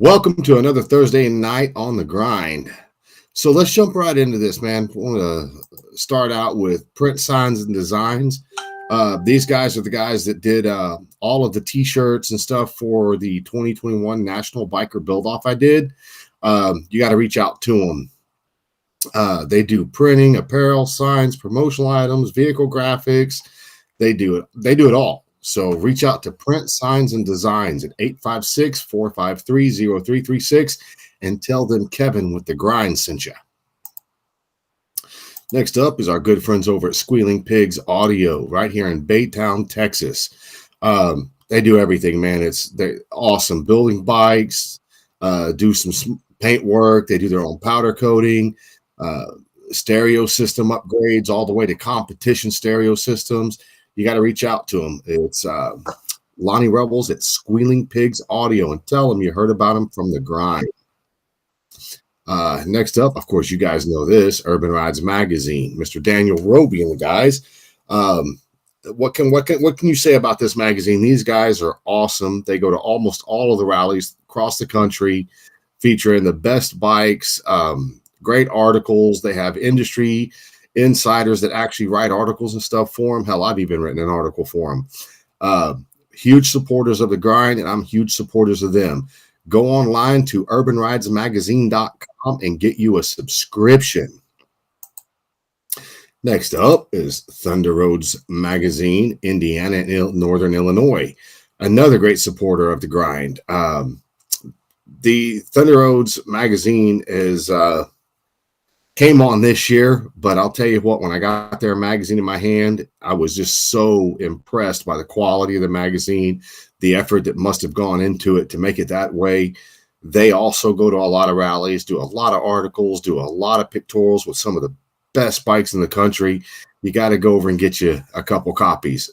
Welcome to another Thursday night on the grind. So let's jump right into this, man. I want to start out with Print Signs and Designs. These guys are the guys that did all of the T-shirts and stuff for the 2021 National Biker Build-Off I did. You got to reach out to them. They do printing, apparel, signs, promotional items, vehicle graphics. They do it. They do it all. So reach out to Print Signs and Designs at 856-453-0336 and tell them Kevin with the grind sent you. Next up is our good friends over at Squealing Pigs Audio right here in Baytown, Texas. They do everything, man. They're awesome. Building bikes, do some paint work. They do their own powder coating, stereo system upgrades, all the way to competition stereo systems. You got to reach out to them. It's Lonnie Rebels at Squealing Pigs Audio and tell them you heard about them from the grind. Next up, of course, you guys know this, Urban Rides Magazine, Mr. Daniel Roby and the guys. What can you say about this magazine? These guys are awesome. They go to almost all of the rallies across the country, featuring the best bikes, great articles. They have industry insiders that actually write articles and stuff for them. Hell, I've even written an article for them. Huge supporters of the grind, and I'm huge supporters of them. Go online to urbanridesmagazine.com and get you a subscription. Next up is Thunder Roads Magazine, Indiana and Northern Illinois. Another great supporter of the grind. The Thunder Roads Magazine is came on this year, but I'll tell you what, when I got their magazine in my hand, I was just so impressed by the quality of the magazine, the effort that must have gone into it to make it that way. They also go to a lot of rallies, do a lot of articles, do a lot of pictorials with some of the best bikes in the country. You got to go over and get you a couple copies.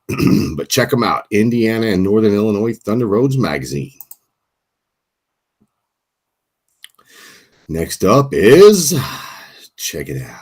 But check them out, Indiana and Northern Illinois Thunder Roads Magazine. Next up is, check it out.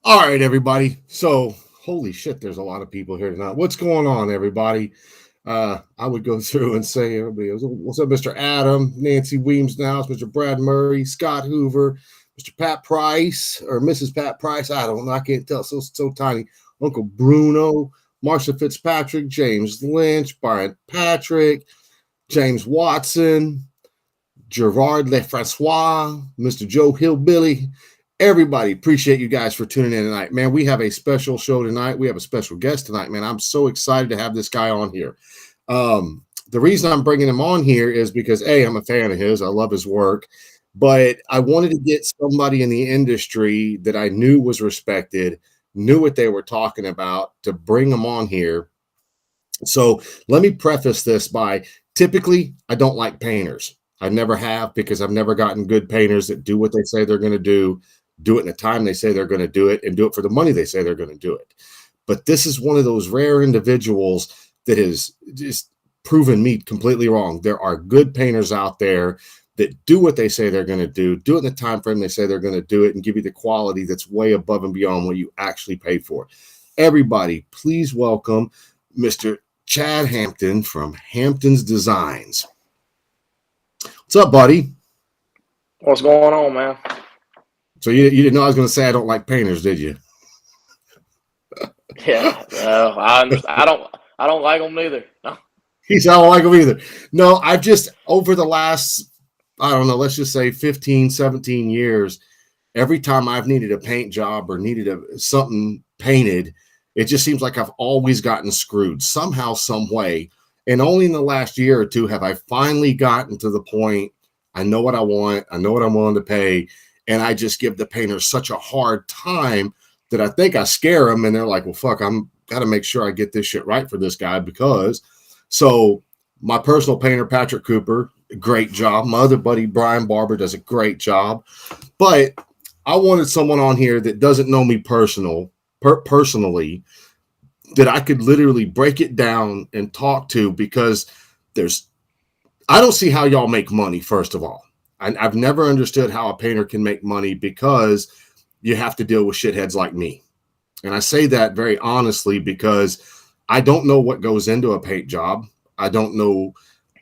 All right, everybody. So, holy shit, there's a lot of people here tonight. What's going on, everybody? I would go through and say, everybody, what's up, Mr. Adam, Nancy Weems now, Mr. Brad Murray, Scott Hoover, Mr. Pat Price, or Mrs. Pat Price. I don't know. I can't tell. So tiny. Uncle Bruno, Marsha Fitzpatrick, James Lynch, Brian Patrick, James Watson, Gerard Lefrancois, Mr. Joe Hillbilly. Everybody, appreciate you guys for tuning in tonight. Man, we have a special show tonight. We have a special guest tonight, man. I'm so excited to have this guy on here. The reason I'm bringing him on here is because, A, I'm a fan of his. I love his work. but I wanted to get somebody in the industry that I knew was respected, knew what they were talking about, to bring them on here. So let me preface this by, typically, I don't like painters. I never have, because I've never gotten good painters that do what they say they're going to do it in the time they say they're going to do it, and do it for the money they say they're going to do it. But this is one of those rare individuals that has just proven me completely wrong. There are good painters out there that do what they say they're going to do it in the time frame they say they're going to do it, and give you the quality that's way above and beyond what you actually pay for. Everybody, please welcome Mr. Chad Hampton from Hampton's Designs. What's up, buddy? What's going on, man? So you didn't know I was going to say I don't like painters, did you? Yeah, I don't like them neither. No. He's I don't like them either. No, I've just, over the last, I don't know, let's just say 15, 17 years, every time I've needed a paint job or needed something painted, it just seems like I've always gotten screwed somehow, some way. And only in the last year or two have I finally gotten to the point, I know what I want, I know what I'm willing to pay, and I just give the painters such a hard time that I think I scare them, and they're like, well, fuck, I'm got to make sure I get this shit right for this guy. Because so my personal painter, Patrick Cooper, great job. My other buddy, Brian Barber, does a great job. But I wanted someone on here that doesn't know me personally, that I could literally break it down and talk to, because I don't see how y'all make money, first of all. I've never understood how a painter can make money, because you have to deal with shitheads like me. And I say that very honestly, because I don't know what goes into a paint job. I don't know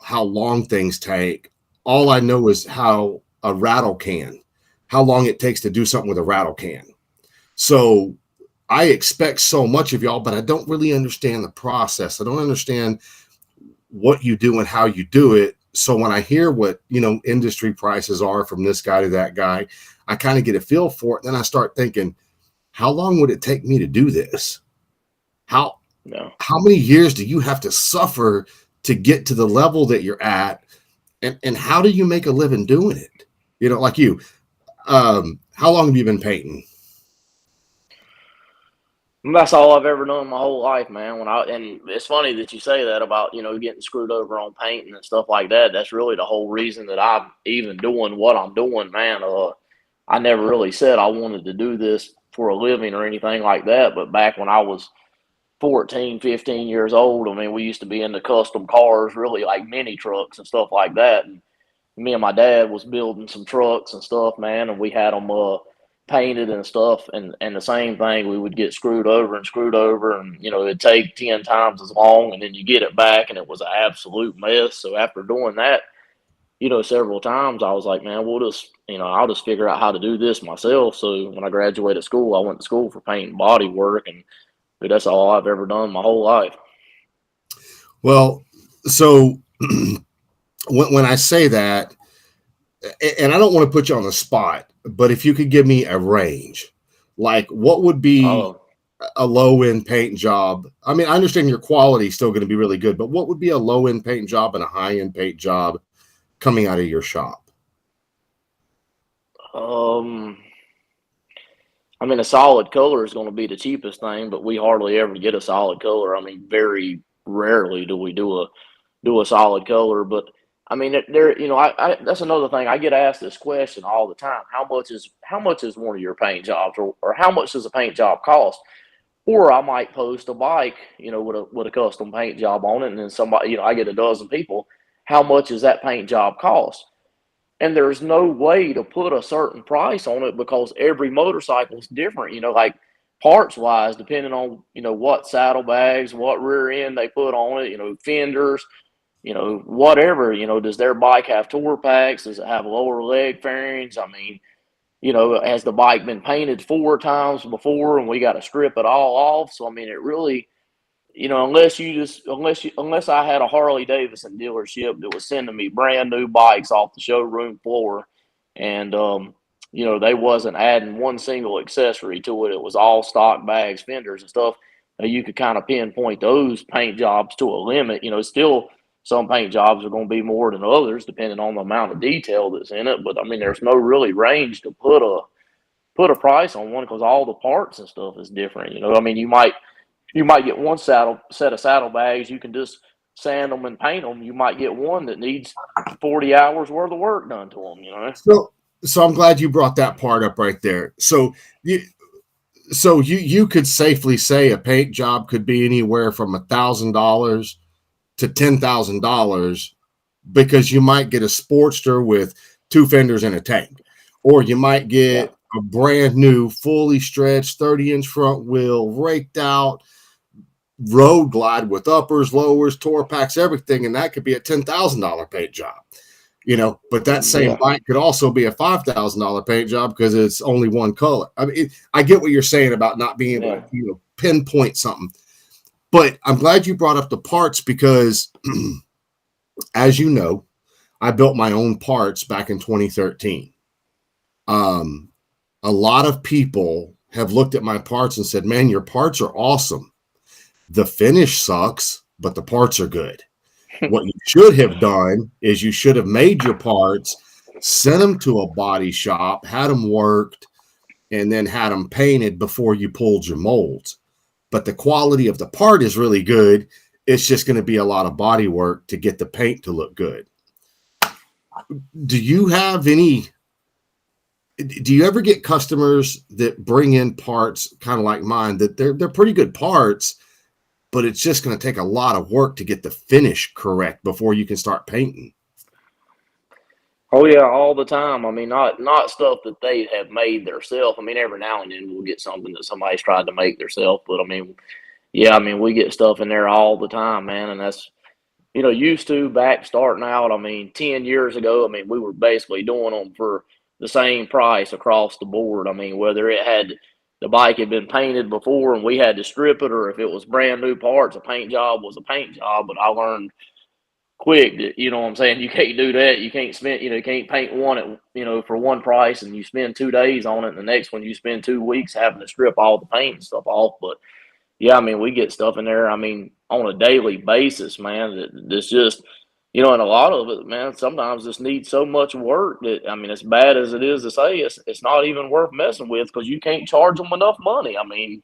how long things take. All I know is how long it takes to do something with a rattle can. So I expect so much of y'all, but I don't really understand the process. I don't understand what you do and how you do it. So when I hear what, industry prices are from this guy to that guy, I kind of get a feel for it. Then I start thinking, how long would it take me to do this? How many years do you have to suffer to get to the level that you're at? And how do you make a living doing it? Like you, how long have you been painting? That's all I've ever done my whole life, man. And it's funny that you say that about getting screwed over on painting and stuff like that. That's really the whole reason that I'm even doing what I'm doing, man. I never really said I wanted to do this for a living or anything like that. But back when I was 14, 15 years old, I mean, we used to be into custom cars, really like mini trucks and stuff like that. And me and my dad was building some trucks and stuff, man, and we had them painted and stuff. And the same thing, we would get screwed over, and it'd take 10 times as long, and then you get it back, and it was an absolute mess. So after doing that, several times, I was like, man, I'll just figure out how to do this myself. So when I graduated school, I went to school for paint and body work, and that's all I've ever done my whole life. Well, so when I say that, and I don't want to put you on the spot, but if you could give me a range, like what would be a low end paint job? I mean, I understand your quality is still going to be really good, but what would be a low end paint job and a high end paint job coming out of your shop? I mean, a solid color is going to be the cheapest thing, but we hardly ever get a solid color. I mean, very rarely do we do a solid color. But I mean, that's another thing. I get asked this question all the time: how much is one of your paint jobs, or how much does a paint job cost? Or I might post a bike, with a custom paint job on it, and then somebody, I get a dozen people. How much does that paint job cost? And there's no way to put a certain price on it, because every motorcycle is different, like parts wise, depending on, what saddlebags, what rear end they put on it, fenders, whatever, does their bike have tour packs? Does it have lower leg fairings? I mean, has the bike been painted 4 times before and we got to strip it all off? So, I mean, it really, unless I had a Harley Davidson dealership that was sending me brand new bikes off the showroom floor, and they wasn't adding one single accessory to it. It was all stock bags, fenders, and stuff. You could kind of pinpoint those paint jobs to a limit. some paint jobs are going to be more than others, depending on the amount of detail that's in it. But I mean, there's no really range to put a price on one because all the parts and stuff is different. I mean, you might get one set of saddlebags. You can just sand them and paint them. You might get one that needs 40 hours worth of work done to them. So I'm glad you brought that part up right there. So you could safely say a paint job could be anywhere from $1,000 to $10,000 because you might get a Sportster with 2 fenders and a tank, or you might get a brand new, fully stretched 30-inch front wheel, raked out road glide with uppers, lowers, tour packs, everything, and that could be a $10,000 paint job. But that same bike could also be a $5,000 paint job because it's only one color. I mean, I get what you're saying about not being able to pinpoint something, but I'm glad you brought up the parts because, as you know, I built my own parts back in 2013. A lot of people have looked at my parts and said, "Man, your parts are awesome. The finish sucks, but the parts are good." What you should have done is you should have made your parts, sent them to a body shop, had them worked, and then had them painted before you pulled your molds. But the quality of the part is really good. It's just going to be a lot of body work to get the paint to look good. Do you ever get customers that bring in parts kind of like mine that they're pretty good parts, but it's just going to take a lot of work to get the finish correct before you can start painting? Oh yeah, all the time. I mean, not stuff that they have made themselves. I mean, every now and then we'll get something that somebody's tried to make themselves. But I mean, yeah, I mean, we get stuff in there all the time, man, and that's used to back starting out. I mean, 10 years ago, I mean, we were basically doing them for the same price across the board. I mean, whether the bike had been painted before and we had to strip it, or if it was brand new parts, a paint job was a paint job. But I learned quick that what I'm saying, you can't do that. You can't spend you can't paint one for one price and you spend 2 days on it, and the next one you spend 2 weeks having to strip all the paint and stuff off. But yeah, I mean, we get stuff in there. I mean, on a daily basis, man. That's just, and a lot of it, man. Sometimes just needs so much work that I mean, as bad as it is to say, it's not even worth messing with because you can't charge them enough money. I mean,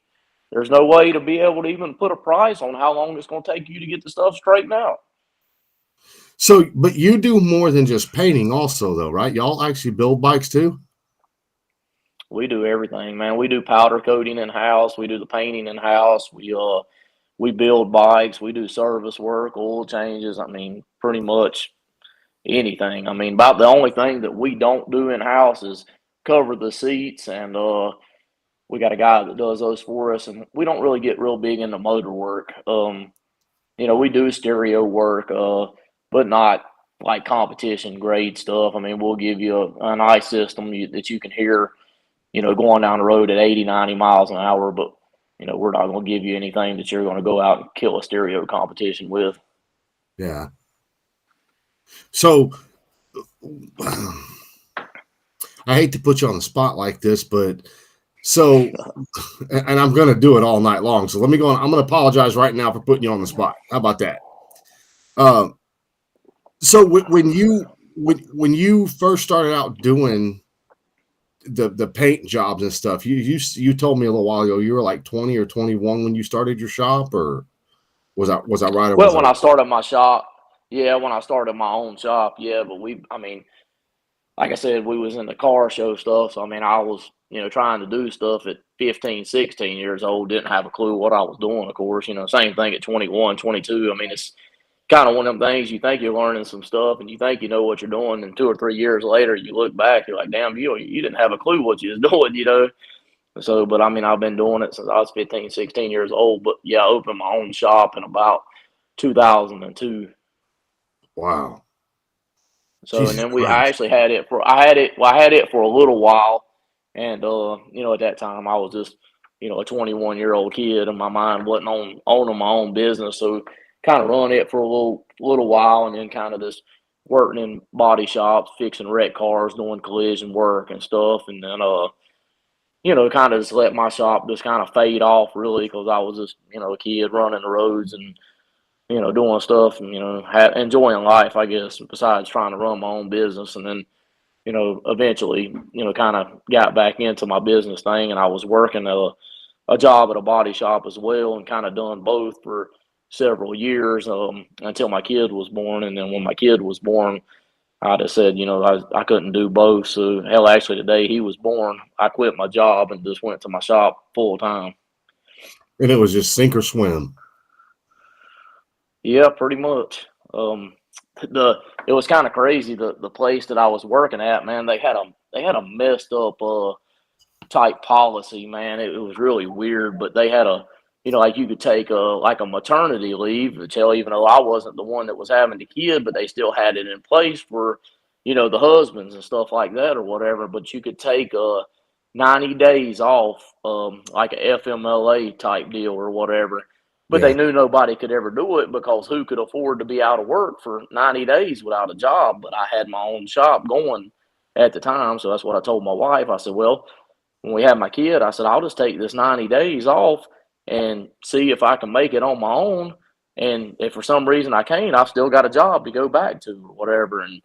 there's no way to be able to even put a price on how long it's going to take you to get the stuff straightened out. So, but you do more than just painting, also, though, right? Y'all actually build bikes too. We do everything, man. We do powder coating in house. We do the painting in house. We build bikes. We do service work, oil changes. I mean, pretty much anything. I mean, about the only thing that we don't do in house is cover the seats, and we got a guy that does those for us. And we don't really get real big into motor work. We do stereo work, but not like competition grade stuff. I mean, we'll give you a nice system that you can hear, going down the road at 80, 90 miles an hour, but we're not going to give you anything that you're going to go out and kill a stereo competition with. Yeah. So I hate to put you on the spot like this, but and I'm going to do it all night long. So let me go on. I'm going to apologize right now for putting you on the spot. How about that? So when you first started out doing the paint jobs and stuff, you told me a little while ago you were like 20 or 21 when you started your shop, or was that right? Well, when I started my shop, yeah, when I started my own shop, yeah, but I mean, like I said, we was in the car show stuff. So, I mean, I was, trying to do stuff at 15, 16 years old, didn't have a clue what I was doing, of course, same thing at 21, 22. I mean, it's kind of one of them things you think you're learning some stuff and you think you know what you're doing. And 2 or 3 years later, you look back, you're like, damn, you didn't have a clue what you was doing. So, but I mean, I've been doing it since I was 15, 16 years old. But yeah, I opened my own shop in about 2002. Wow. So, Jesus and then I Christ. actually I had it for a little while. And, at that time I was just, a 21-year-old kid and my mind wasn't on owning my own business. So kind of run it for a little while and then kind of just working in body shops, fixing wrecked cars, doing collision work and stuff. And then, kind of just let my shop just kind of fade off really because I was just, a kid running the roads and, doing stuff and enjoying life, I guess. Besides trying to run my own business, and then eventually kind of got back into my business thing, and I was working a job at a body shop as well, and kind of done both for several years until my kid was born. And then when my kid was born, I just said, I couldn't do both. So, hell, actually, the day he was born, I quit my job and just went to my shop full time. And it was just sink or swim. Yeah, pretty much. The It was kind of crazy. The place that I was working at, man, they had a messed up type policy, man. It was really weird, but they had like you could take a maternity leave, which hell, even though I wasn't the one that was having the kid, but they still had it in place for, the husbands and stuff like that or whatever. But you could take 90 days off, like a FMLA type deal or whatever. But they Yeah. knew nobody could ever do it because who could afford to be out of work for 90 days without a job? But I had my own shop going at the time, so that's what I told my wife. I said, well, when we had my kid, I said, I'll just take this 90 days off and see if I can make it on my own. And if for some reason I can't, I've still got a job to go back to or whatever. And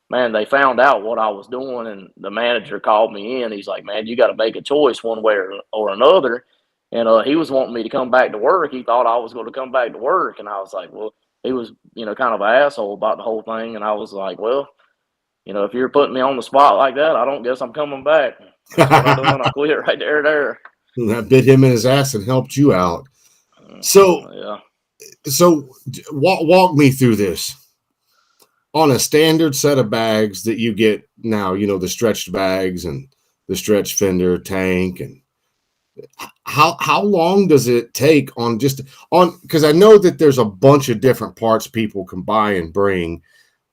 man, they found out what I was doing, and the manager called me in. He's like, man, you got to make a choice one way or another. And he was wanting me to come back to work. He thought I was going to come back to work. And I was like, well, he was, kind of an asshole about the whole thing. And I was like, well, if you're putting me on the spot like that, I don't guess I'm coming back. That's what I done. I quit right there. That bit him in his ass and helped you out. So, Yeah. walk me through this. On a standard set of bags that you get now, the stretched bags and the stretched fender tank, and how long does it take because I know that there's a bunch of different parts people can buy and bring,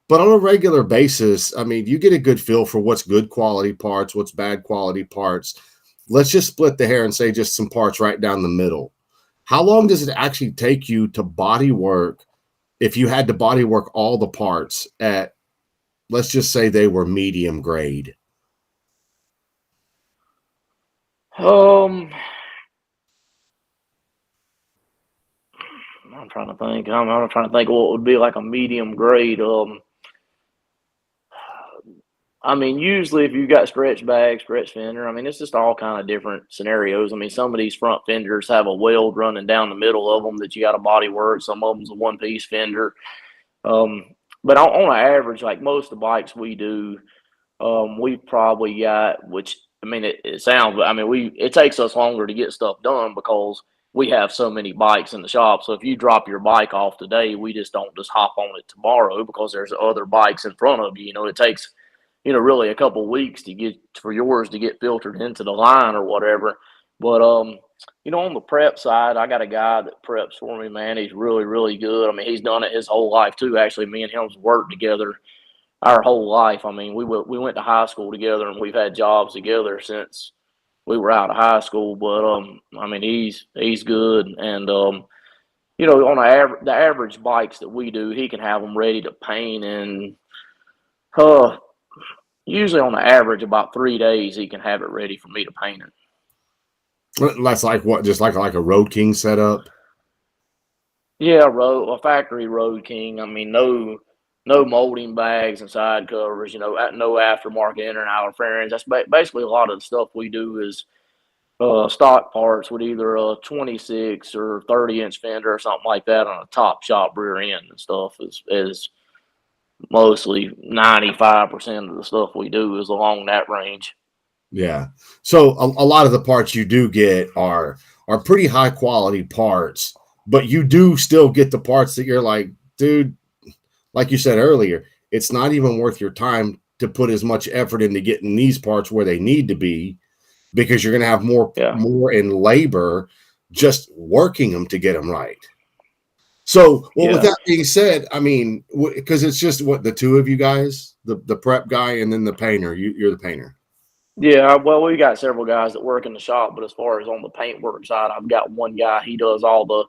but on a regular basis, I mean, you get a good feel for what's good quality parts, what's bad quality parts. Let's just split the hair and say just some parts right down the middle. How long does it actually take you to body work if you had to body work all the parts at, let's just say they were medium grade? I'm trying to think. I'm trying to think what would be like a medium grade. I mean, usually if you've got stretch bag, stretch fender, I mean, it's just all kind of different scenarios. I mean, some of these front fenders have a weld running down the middle of them that you got to body work. Some of them's a one piece fender. But on average, like most of the bikes we do, we probably got, which I mean, it sounds, I mean, it takes us longer to get stuff done because we have so many bikes in the shop. So if you drop your bike off today, we just don't just hop on it tomorrow because there's other bikes in front of you. It takes, really a couple weeks to get for yours to get filtered into the line or whatever. But on the prep side, I got a guy that preps for me, man. He's really, really good. I mean, he's done it his whole life too. Actually, me and him's worked together our whole life. I mean, we went to high school together, and we've had jobs together since we were out of high school. But I mean, he's good, and on the average bikes that we do, he can have them ready to paint in uh usually on the average about 3 days. He can have it ready for me to paint it. That's like what, just like a Road King setup? Yeah, a factory Road King. I mean, no molding bags and side covers. No aftermarket inner and outer fairings. That's basically a lot of the stuff we do is stock parts with either a 26 or 30-inch fender or something like that on a top shop rear end and stuff. Is mostly 95% of the stuff we do is along that range. Yeah. So a lot of the parts you do get are pretty high quality parts, but you do still get the parts that you're like, dude, like you said earlier, it's not even worth your time to put as much effort into getting these parts where they need to be, because you're going to have more in labor just working them to get them right. So, with that being said, I mean, because it's just the two of you guys, the prep guy and then the painter. You're the painter. Yeah, well, we got several guys that work in the shop, but as far as on the paint work side, I've got one guy. He does all the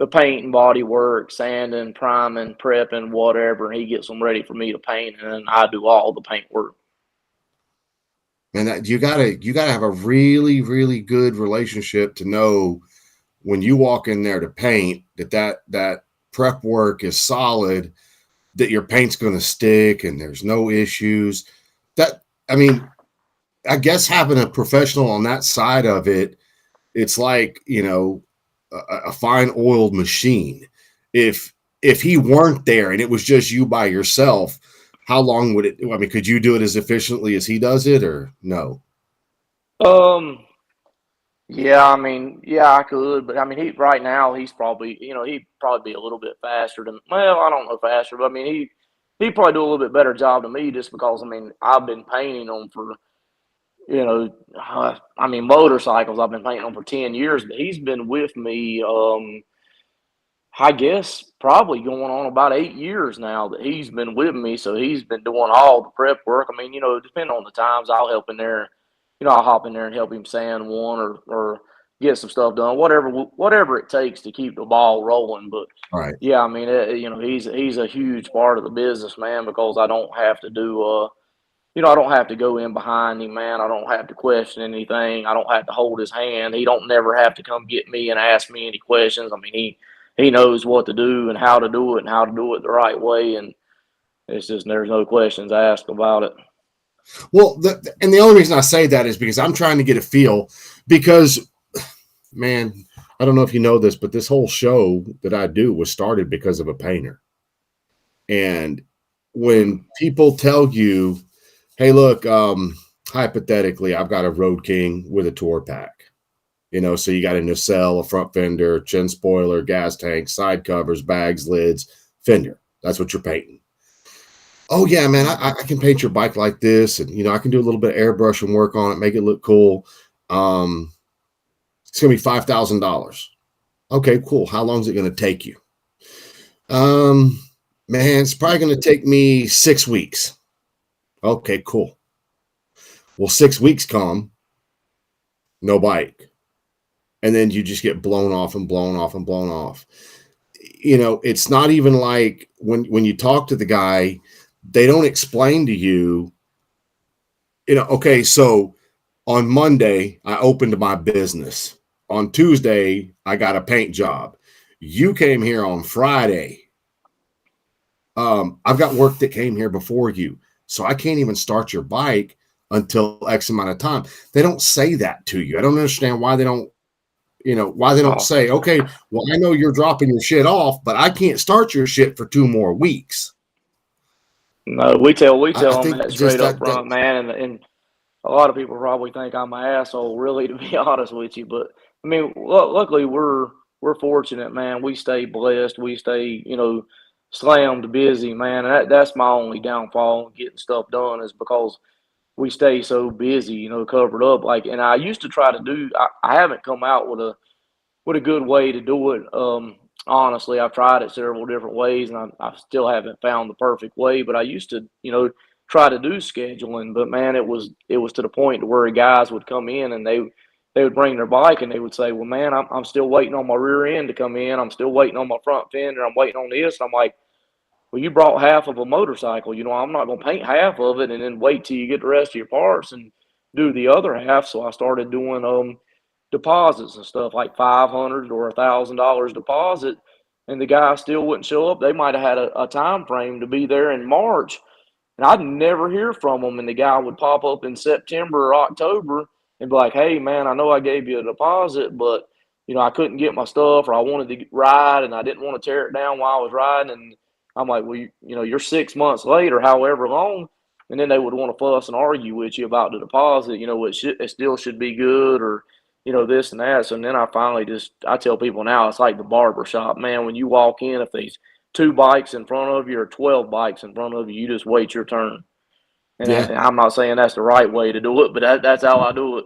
paint and body work, sanding, priming, prepping, whatever, and he gets them ready for me to paint, and then I do all the paint work. And that you gotta have a really, really good relationship to know when you walk in there to paint that prep work is solid, that your paint's going to stick and there's no issues. That, I mean, I guess having a professional on that side of it, it's like, a fine oiled machine. If he weren't there and it was just you by yourself, how long would it? I mean, could you do it as efficiently as he does it, or no? Um, yeah, I mean, yeah, I could, but I mean, he right now he's probably, he'd probably be a little bit faster than. Well, I don't know faster, but I mean, he probably do a little bit better job than me just because I mean I've been painting them for I mean motorcycles I've been painting them for 10 years, but he's been with me. I guess probably going on about 8 years now that he's been with me. So he's been doing all the prep work. I mean, depending on the times, I'll help in there. I'll hop in there and help him sand one or get some stuff done, whatever it takes to keep the ball rolling. But Right. yeah, I mean, he's a huge part of the business, man, because I don't have to do I don't have to go in behind him, man. I don't have to question anything. I don't have to hold his hand. He don't never have to come get me and ask me any questions. I mean, he knows what to do and how to do it and how to do it the right way. And it's just there's no questions asked about it. Well, and the only reason I say that is because I'm trying to get a feel. Because, man, I don't know if you know this, but this whole show that I do was started because of a painter. And when people tell you, hey, look, hypothetically, I've got a Road King with a tour pack. So you got a nacelle, a front fender, chin spoiler, gas tank, side covers, bags, lids, fender. That's what you're painting. Oh, yeah, man, I can paint your bike like this. And, I can do a little bit of airbrush and work on it, make it look cool. It's going to be $5,000. Okay, cool. How long is it going to take you? Man, it's probably going to take me 6 weeks. Okay, cool. Well, 6 weeks come, no bike. And then you just get blown off and blown off and blown off. It's not even like when you talk to the guy, they don't explain to you, okay, so on Monday, I opened my business. On Tuesday, I got a paint job. You came here on Friday. I've got work that came here before you. So I can't even start your bike until X amount of time. They don't say that to you. I don't understand why they don't say, okay, well, I know you're dropping your shit off, but I can't start your shit for 2 more weeks. No, we tell them that just straight up front, man, and a lot of people probably think I'm an asshole, really, to be honest with you. But I mean, luckily we're fortunate, man. We stay blessed. We stay, slammed busy, man. And that's my only downfall in getting stuff done is because we stay so busy, covered up. Like, and I used to try to do. I haven't come out with a good way to do it. Honestly, I've tried it several different ways, and I still haven't found the perfect way. But I used to, try to do scheduling. But man, it was to the point to where guys would come in and they would bring their bike and they would say, "Well, man, I'm still waiting on my rear end to come in. I'm still waiting on my front fender. I'm waiting on this." And I'm like, "Well, you brought half of a motorcycle. I'm not going to paint half of it and then wait till you get the rest of your parts and do the other half." So I started doing deposits and stuff like $500 or $1,000 deposit, and the guy still wouldn't show up. They might have had a time frame to be there in March, and I'd never hear from them. And the guy would pop up in September or October and be like, "Hey, man, I know I gave you a deposit, but I couldn't get my stuff, or I wanted to ride and I didn't want to tear it down while I was riding." And I'm like, "Well, you're 6 months late or however long." And then they would want to fuss and argue with you about the deposit. It still should be good, or this and that. So then I tell people now it's like the barber shop, man. When you walk in, if there's 2 bikes in front of you or 12 bikes in front of you, you just wait your turn. And Yeah. I'm not saying that's the right way to do it, but that's how I do it.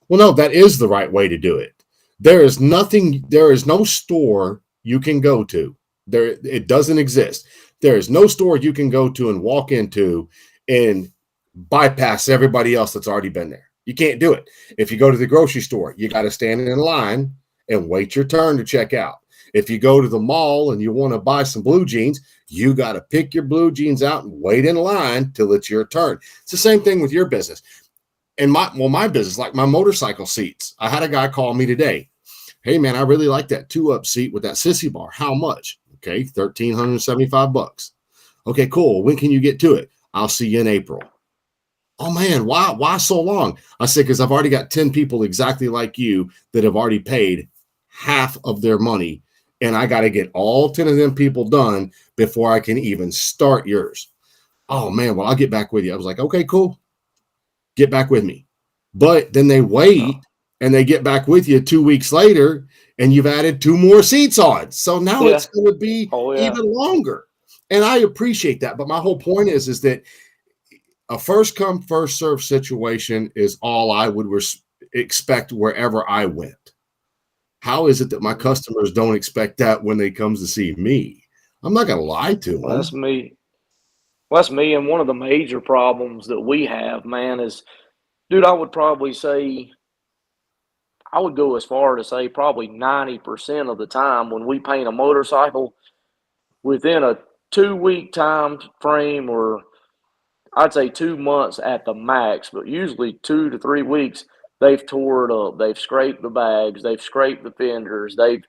Well, no, that is the right way to do it. There is no store you can go to. It doesn't exist. There is no store you can go to and walk into and bypass everybody else that's already been there. You can't do it. If you go to the grocery store, you got to stand in line and wait your turn to check out. If you go to the mall and you want to buy some blue jeans, you got to pick your blue jeans out and wait in line till it's your turn. It's the same thing with your business. And my business, like my motorcycle seats. I had a guy call me today. "Hey, man, I really like that 2-up seat with that sissy bar. How much?" Okay, $1,375. Okay, cool. When can you get to it? I'll see you in April. Oh man, why so long? I said, because I've already got 10 people exactly like you that have already paid half of their money, and I got to get all 10 of them people done before I can even start yours. Oh man, well, I'll get back with you. I was like, okay, cool. Get back with me. But then they Oh, wait and they get back with you 2 weeks later, and you've added 2 more seats on. So now yeah. it's going to be Oh, yeah. even longer. And I appreciate that. But my whole point is that a first come, first serve situation is all I would expect wherever I went. How is it that my Mhm. customers don't expect that when they comes to see me? I'm not going to lie to Well, that's them. me. Well, that's me. And one of the major problems that we have, man, is, dude, I would probably say, I would go as far to say probably 90% of the time when we paint a motorcycle within a 2 week time frame, or I'd say 2 months at the max, but usually 2 to 3 weeks, they've tore it up. They've scraped the bags, they've scraped the fenders, the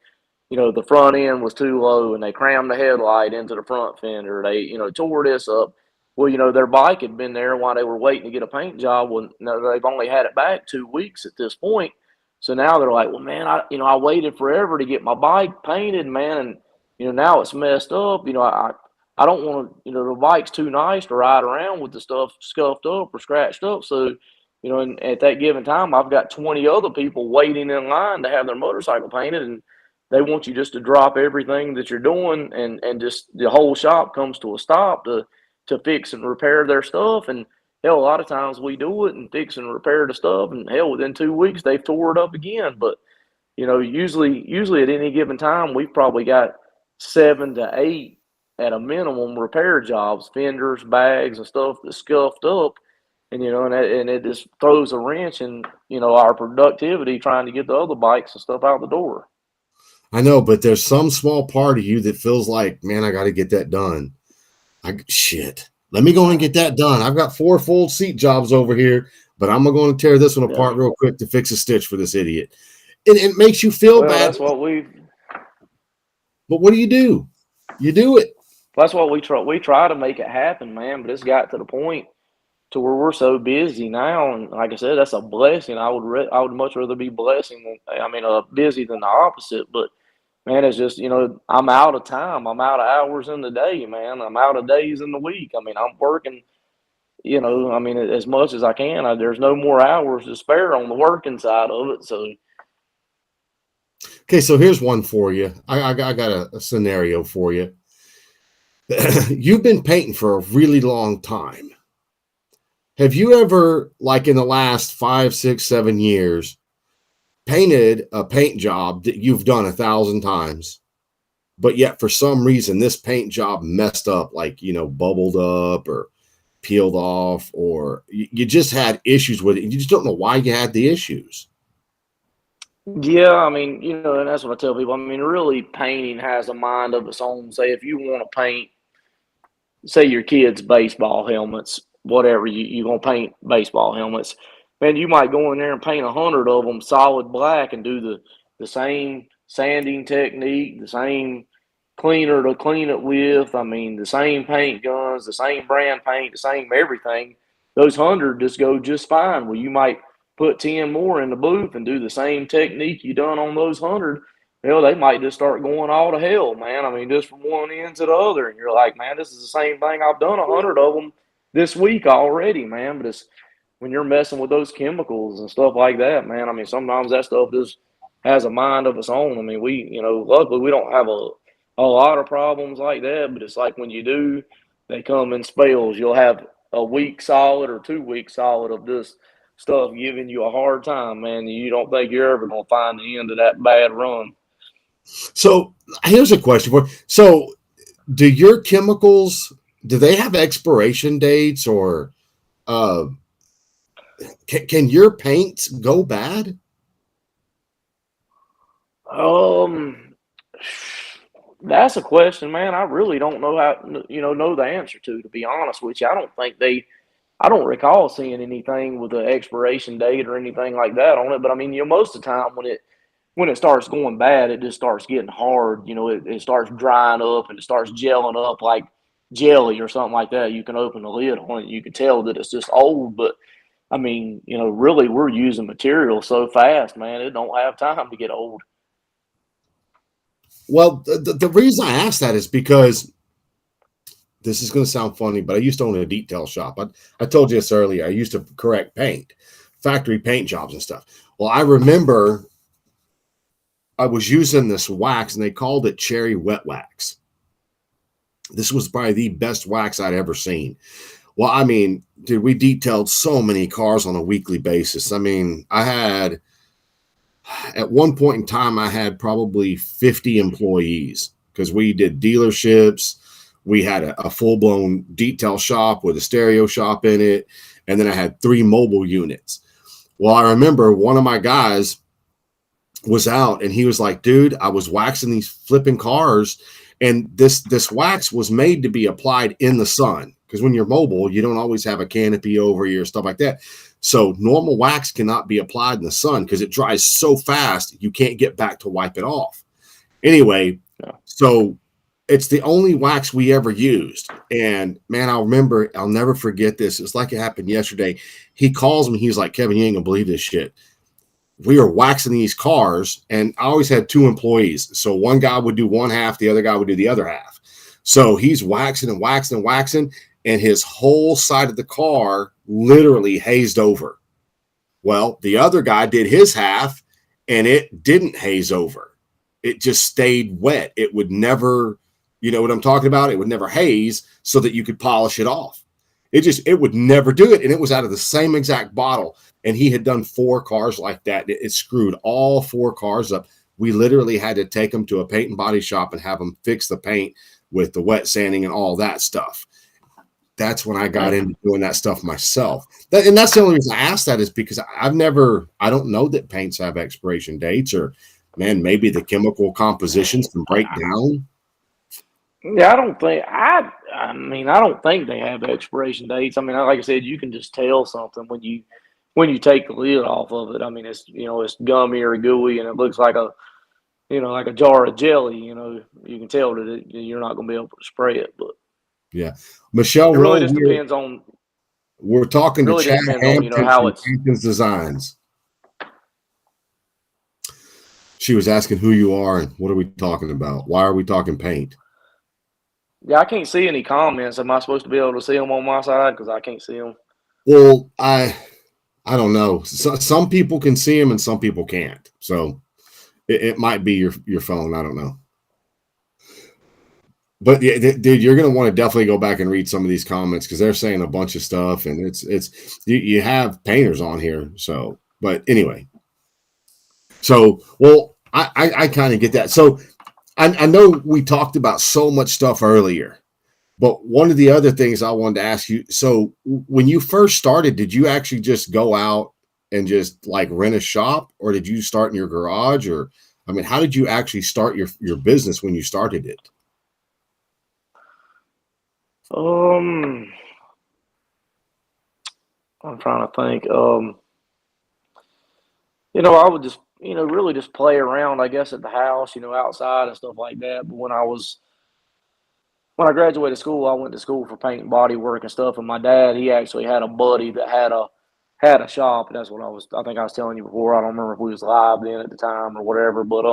front end was too low and they crammed the headlight into the front fender. They, tore this up. Well, their bike had been there while they were waiting to get a paint job. Well, no, they've only had it back 2 weeks at this point. So now they're like, well, man, I waited forever to get my bike painted, man. And, now it's messed up. I don't want to, the bike's too nice to ride around with the stuff scuffed up or scratched up. So, and at that given time, I've got 20 other people waiting in line to have their motorcycle painted. And they want you just to drop everything that you're doing, and just the whole shop comes to a stop to fix and repair their stuff. And hell, a lot of times we do it and fix and repair the stuff, and hell, within 2 weeks they've tore it up again. But usually at any given time, we've probably got 7 to 8 at a minimum repair jobs, fenders, bags, and stuff that's scuffed up. And it just throws a wrench in our productivity trying to get the other bikes and stuff out the door. I know, but there's some small part of you that feels like, man, I got to get that done. Shit. Let me go and get that done. I've got 4 full seat jobs over here, but I'm going to tear this one Yeah. apart real quick to fix a stitch for this idiot. And it makes you feel Well, bad. that's what we But what do? You do it. that's what we try to make it happen, man, but it's got to the point to where we're so busy now, and like I said, that's a blessing. I would much rather be busy than the opposite. But man, it's just, I'm out of time. I'm out of hours in the day, man. I'm out of days in the week. I mean, I'm working, as much as I can. There's no more hours to spare on the working side of it. So Okay, so here's one for you. I got a scenario for you. You've been painting for a really long time. Have you ever, like in the last 5, 6, 7 years, painted a paint job that you've done 1,000 times, but yet for some reason this paint job messed up, like, bubbled up or peeled off, or you just had issues with it and you just don't know why you had the issues? yeah, and that's what I tell people. I mean, really, painting has a mind of its own. Say, if you want to paint, say your kids' baseball helmets, whatever you gonna paint baseball helmets, man, you might go in there and paint 100 of them solid black and do the same sanding technique, the same cleaner to clean it with. I mean, the same paint guns, the same brand paint, the same everything. Those 100 just go just fine. Well, you might put 10 more in the booth and do the same technique you done on those 100. Hell, they might just start going all to hell, man. I mean, just from one end to the other. And you're like, man, this is the same thing. I've done 100 of them this week already, man. But it's when you're messing with those chemicals and stuff like that, man. I mean, sometimes that stuff just has a mind of its own. I mean, luckily we don't have a lot of problems like that, but it's like when you do, they come in spells. You'll have a week solid or 2 weeks solid of this stuff giving you a hard time, man. You don't think you're ever going to find the end of that bad run. So here's a question for so do your chemicals, do they have expiration dates, or uh can your paints go bad? Um, that's a question, man. I really don't know know the answer to be honest with you. I don't recall seeing anything with an expiration date or anything like that on it. But I mean, most of the time when it starts going bad, it just starts getting hard. It starts drying up and it starts gelling up like jelly or something like that. You can open the lid on it. You can tell that it's just old. But I mean, really, we're using material so fast, man. It don't have time to get old. Well, the reason I ask that is because this is going to sound funny, but I used to own a detail shop. I told you this earlier. I used to correct paint, factory paint jobs and stuff. Well, I remember I was using this wax and they called it cherry wet wax. This was probably the best wax I'd ever seen. Well, I mean, dude, we detailed so many cars on a weekly basis. I mean, at one point in time, I had probably 50 employees because we did dealerships. We had a full blown detail shop with a stereo shop in it. And then I had 3 mobile units. Well, I remember one of my guys was out and he was like, dude, I was waxing these flipping cars. And this wax was made to be applied in the sun because when you're mobile, you don't always have a canopy over you or stuff like that. So normal wax cannot be applied in the sun because it dries so fast you can't get back to wipe it off. Anyway, so it's the only wax we ever used. And man, I'll never forget this. It's like it happened yesterday. He calls me. He's like, Kevin, you ain't gonna believe this shit. We were waxing these cars, and I always had 2 employees. So one guy would do one half, the other guy would do the other half. So he's waxing and waxing and waxing, and his whole side of the car literally hazed over. Well, the other guy did his half, and it didn't haze over. It just stayed wet. It would never, you know what I'm talking about? It would never haze so that you could polish it off. It would never do it. And it was out of the same exact bottle. And he had done 4 cars like that. It screwed all 4 cars up. We literally had to take them to a paint and body shop and have them fix the paint with the wet sanding and all that stuff. That's when I got into doing that stuff myself. And that's the only reason I asked that is because I don't know that paints have expiration dates, or man, maybe the chemical compositions can break down. Yeah, I don't think they have expiration dates. I mean, like I said, you can just tell something when you take the lid off of it. I mean, it's gummy or gooey, and it looks like a jar of jelly. You can tell that you're not going to be able to spray it. But Yeah, Michelle it really Rowe, just depends on we're talking to really Chad just depends on Hampton how from it's. Hampton's Designs. She was asking who you are and what are we talking about? Why are we talking paint? Yeah, I can't see any comments. Am I supposed to be able to see them on my side? Because I can't see them. Well, I don't know. Some people can see them and some people can't. So it might be your phone. I don't know. But yeah, dude, you're gonna want to definitely go back and read some of these comments because they're saying a bunch of stuff, and you have painters on here. So, but anyway, so well, I kind of get that. So I know we talked about so much stuff earlier, but one of the other things I wanted to ask you. So when you first started, did you actually just go out and just like rent a shop, or did you start in your garage, or I mean, how did you actually start your business when you started it? Um, I'm trying to think. I would just, really just play around, I guess, at the house, outside and stuff like that. But when I graduated school, I went to school for paint and body work and stuff. And my dad, he actually had a buddy that had a shop. And that's what I think I was telling you before. I don't remember if we was live then at the time or whatever. But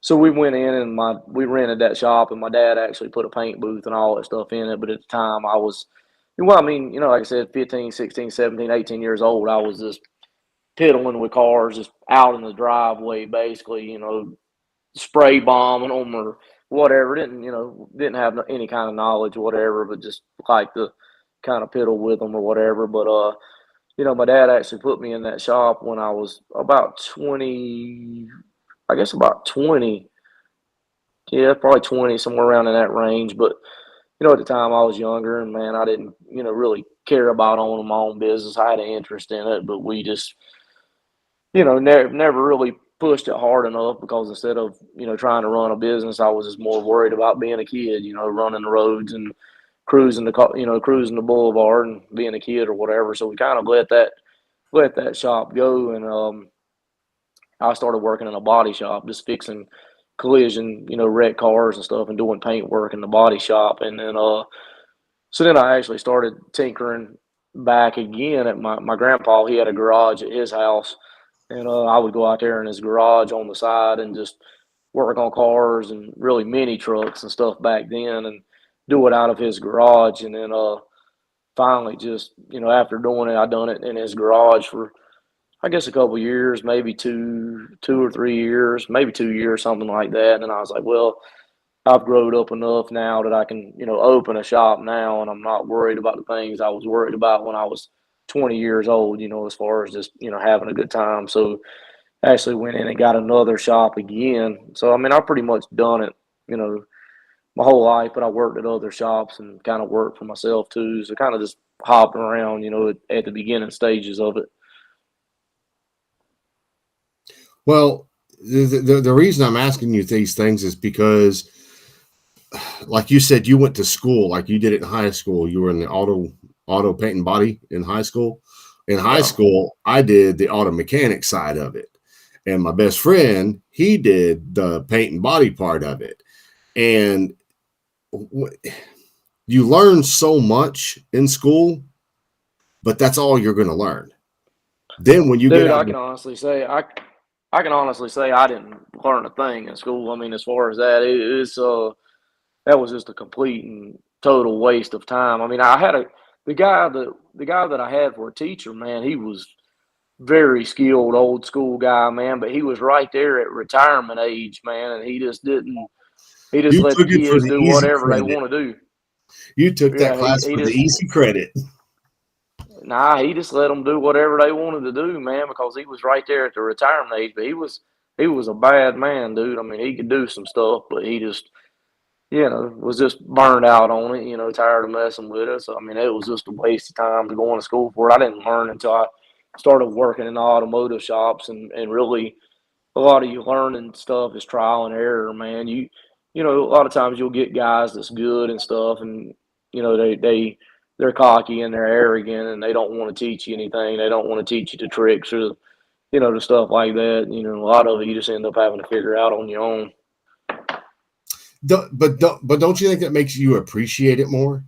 so we went in and we rented that shop, and my dad actually put a paint booth and all that stuff in it. But at the time, like I said, 15, 16, 17, 18 years old, I was just piddling with cars, just out in the driveway, basically, spray bombing them or whatever. Didn't have any kind of knowledge or whatever, but just like to kind of piddle with them or whatever. But my dad actually put me in that shop when I was about 20, I guess about 20. Yeah, probably 20, somewhere around in that range. But at the time I was younger, and man, I didn't, really care about owning my own business. I had an interest in it, but we just, never really pushed it hard enough because instead of, trying to run a business, I was just more worried about being a kid, running the roads and cruising the boulevard and being a kid or whatever. So we kind of let that shop go. And I started working in a body shop, just fixing collision, wrecked cars and stuff, and doing paint work in the body shop. And then, so then I actually started tinkering back again at my grandpa. He had a garage at his house, and I would go out there in his garage on the side and just work on cars and really mini trucks and stuff back then, and do it out of his garage. And then finally, just after doing it, I done it in his garage for I guess a couple years, maybe 2 or 3 years, maybe 2 years, something like that. And then I was like, well, I've grown up enough now that I can, open a shop now, and I'm not worried about the things I was worried about when I was 20 years old, as far as just, having a good time. So I actually went in and got another shop again. So, I mean, I've pretty much done it, my whole life, but I worked at other shops and kind of worked for myself too. So kind of just hopping around, at the beginning stages of it. Well, the reason I'm asking you these things is because, like you said, you went to school, like you did it in high school. You were in the auto paint and body in high school. In high school, I did the auto mechanic side of it, and my best friend, he did the paint and body part of it. And you learn so much in school, but that's all you're going to learn. Then when you Dude, get out, I can honestly say I didn't learn a thing in school. I mean, as far as that, that was just a complete and total waste of time. I mean, I had the guy that I had for a teacher, man, he was very skilled, old school guy, man, but he was right there at retirement age, man, and he just didn't. He just you let the took it for kids the do easy whatever they credit. want to do. You took that Yeah, class he for the just easy credit. Nah, he just let them do whatever they wanted to do, man, because he was right there at the retirement age. But he was a bad man, dude. I mean, he could do some stuff, but he just was just burned out on it. Tired of messing with us. So, I mean, it was just a waste of time to go to school for it. I didn't learn until I started working in the automotive shops, and really a lot of you learning stuff is trial and error, man. A lot of times you'll get guys that's good and stuff, and they're cocky and they're arrogant, and they don't want to teach you anything. They don't want to teach you the tricks or the stuff like that. A lot of it you just end up having to figure out on your own. But don't you think that makes you appreciate it more?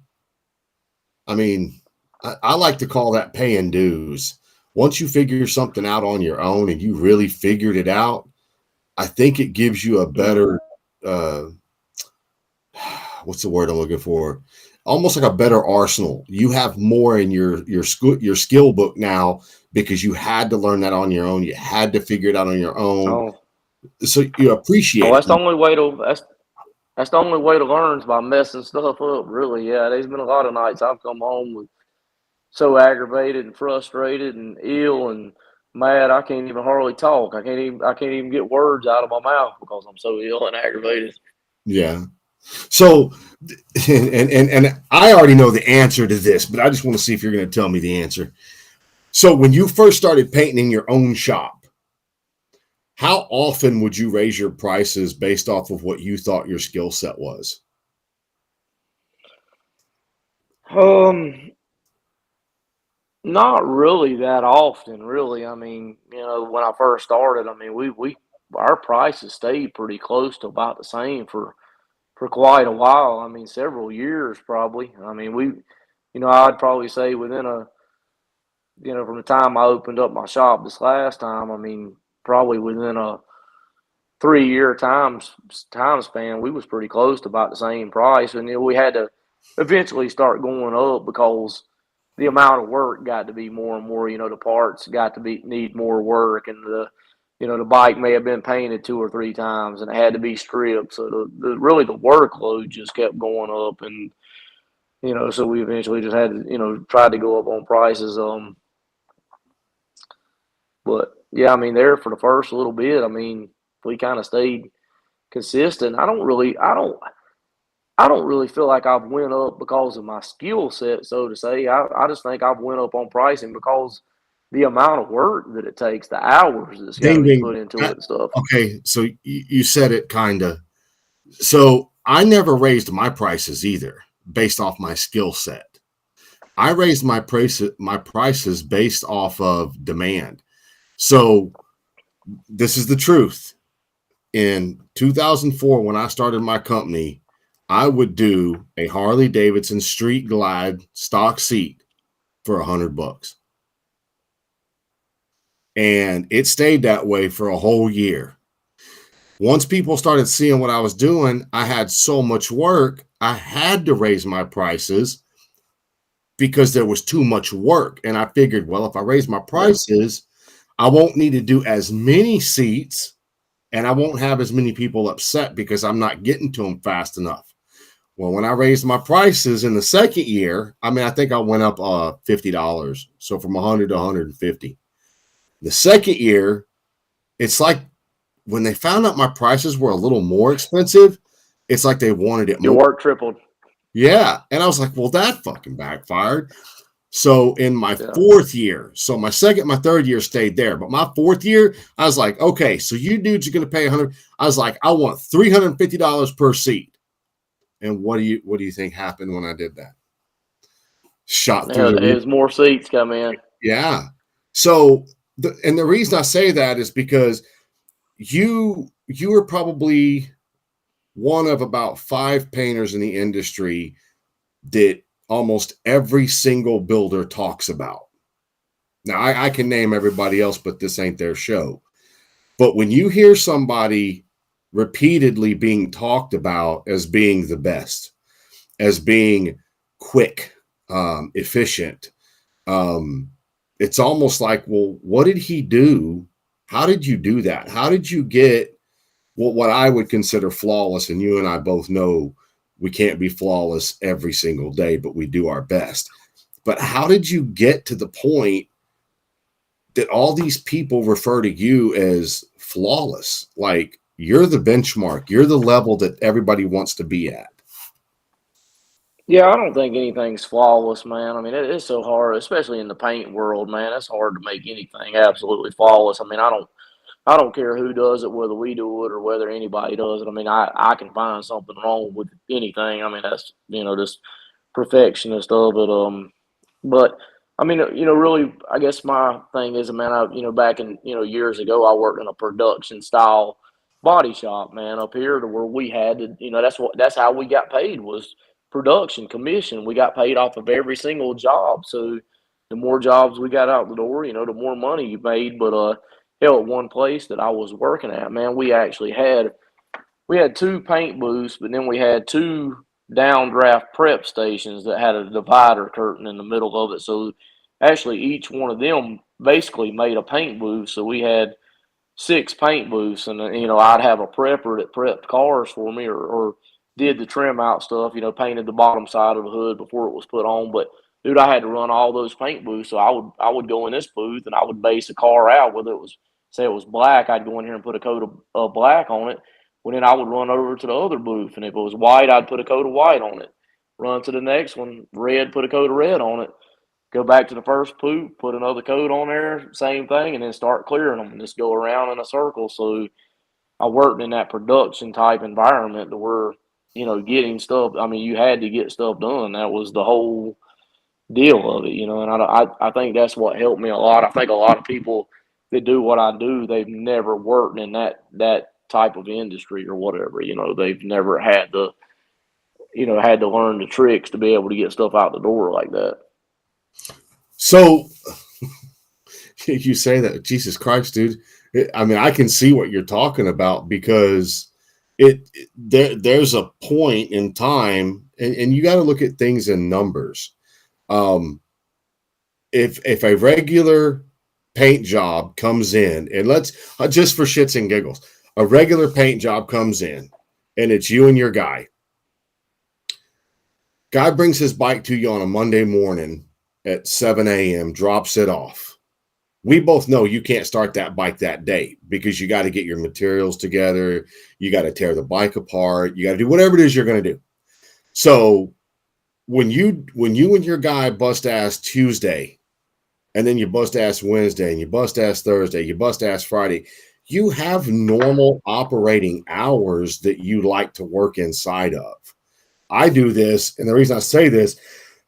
I mean, I like to call that paying dues. Once you figure something out on your own and you really figured it out, I think it gives you a better what's the word I'm looking for? Almost like a better arsenal. You have more in your skill book now because you had to learn that on your own. You had to figure it out on your own. Oh, So you appreciate that's it. the only way to that's the only way to learn is by messing stuff up. Really, yeah. There's been a lot of nights I've come home with so aggravated and frustrated and ill and mad I can't even hardly talk. I can't even get words out of my mouth because I'm so ill and aggravated. Yeah. So, and I already know the answer to this, but I just want to see if you're going to tell me the answer. So, when you first started painting in your own shop, how often would you raise your prices based off of what you thought your skill set was? Um, Not really that often, really. I mean, when I first started, I mean, we our prices stayed pretty close to about the same for quite a while. I mean, several years probably. I mean, I'd probably say within from the time I opened up my shop this last time, I mean, probably within a 3 year time span, we was pretty close to about the same price, and we had to eventually start going up because the amount of work got to be more and more. The parts got to need more work, and the bike may have been painted 2 or 3 times, and it had to be stripped. So really the workload just kept going up, and so we eventually just had to tried to go up on prices. But yeah, I mean, there for the first little bit, I mean, we kind of stayed consistent. I don't really feel like I've went up because of my skill set, so to say. I just think I've went up on pricing because the amount of work that it takes, the hours that's got to Ding, be ding. put into it and stuff. Okay, so you said it kind of. So I never raised my prices either based off my skill set. I raised my prices based off of demand. So This is the truth. In 2004, when I started my company, I would do a Harley Davidson Street Glide stock seat for $100. And it stayed that way for a whole year. Once people started seeing what I was doing, I had so much work, I had to raise my prices because there was too much work. And I figured, well, if I raise my prices, I won't need to do as many seats and I won't have as many people upset because I'm not getting to them fast enough. Well, when I raised my prices in the second year, I mean, I think I went up $50. So from 100 to 150. The second year, it's like when they found out my prices were a little more expensive, it's like they wanted it Your more. work tripled. Yeah. And I was like, well, that fucking backfired. So in my fourth year, so my second, my third year stayed there, but my fourth year, I was like, okay, so you dudes are going to pay 100. I was like, I want $350 per seat. And what do you think happened when I did that? Shot through the roof. There's more seats come in. Yeah. So the reason I say that is because you are probably one of about 5 painters in the industry that almost every single builder talks about. Now, I can name everybody else, but this ain't their show. But when you hear somebody repeatedly being talked about as being the best, as being quick, efficient, it's almost like, well, what did he do? How did you do that? How did you get what I would consider flawless? And you and I both know we can't be flawless every single day, but we do our best. But how did you get to the point that all these people refer to you as flawless? Like, you're the benchmark. You're the level that everybody wants to be at. Yeah, I don't think anything's flawless, man. I mean, it's so hard, especially in the paint world, man. It's hard to make anything absolutely flawless. I mean, I don't care who does it, whether we do it or whether anybody does it. I mean, I can find something wrong with anything. I mean, that's just perfectionist of it. But I mean, really, I guess my thing is, man, back in years ago, I worked in a production style body shop, man, up here to where we had to, that's how we got paid was production commission. We got paid off of every single job. So the more jobs we got out the door, the more money you made. But hell, at one place that I was working at, man, we had 2 paint booths, but then we had 2 downdraft prep stations that had a divider curtain in the middle of it. So actually, each one of them basically made a paint booth. So we had 6 paint booths, and I'd have a prepper that prepped cars for me, or did the trim out stuff. Painted the bottom side of the hood before it was put on. But dude, I had to run all those paint booths. So I would go in this booth and I would base a car out. Whether it was, say it was black, I'd go in here and put a coat of black on it. Well, then I would run over to the other booth, and if it was white, I'd put a coat of white on it. Run to the next one, red, put a coat of red on it. Go back to the first booth, put another coat on there, same thing, and then start clearing them and just go around in a circle. So I worked in that production type environment to where, getting stuff. I mean, you had to get stuff done. That was the whole deal of it, and I think that's what helped me a lot. I think a lot of people that do what I do, they've never worked in that type of industry or whatever. They've never had had to learn the tricks to be able to get stuff out the door like that. So you say that, Jesus Christ, dude. I mean, I can see what you're talking about because there's a point in time, and you got to look at things in numbers. If a regular paint job comes in, and let's just for shits and giggles, a regular paint job comes in, and it's you and your guy. Guy brings his bike to you on a Monday morning at 7 a.m., drops it off. We both know you can't start that bike that day because you got to get your materials together. You got to tear the bike apart. You got to do whatever it is you're going to do. So when you and your guy bust ass Tuesday, and then you bust ass Wednesday, and you bust ass Thursday, you bust ass Friday, you have normal operating hours that you like to work inside of. I do this, and the reason I say this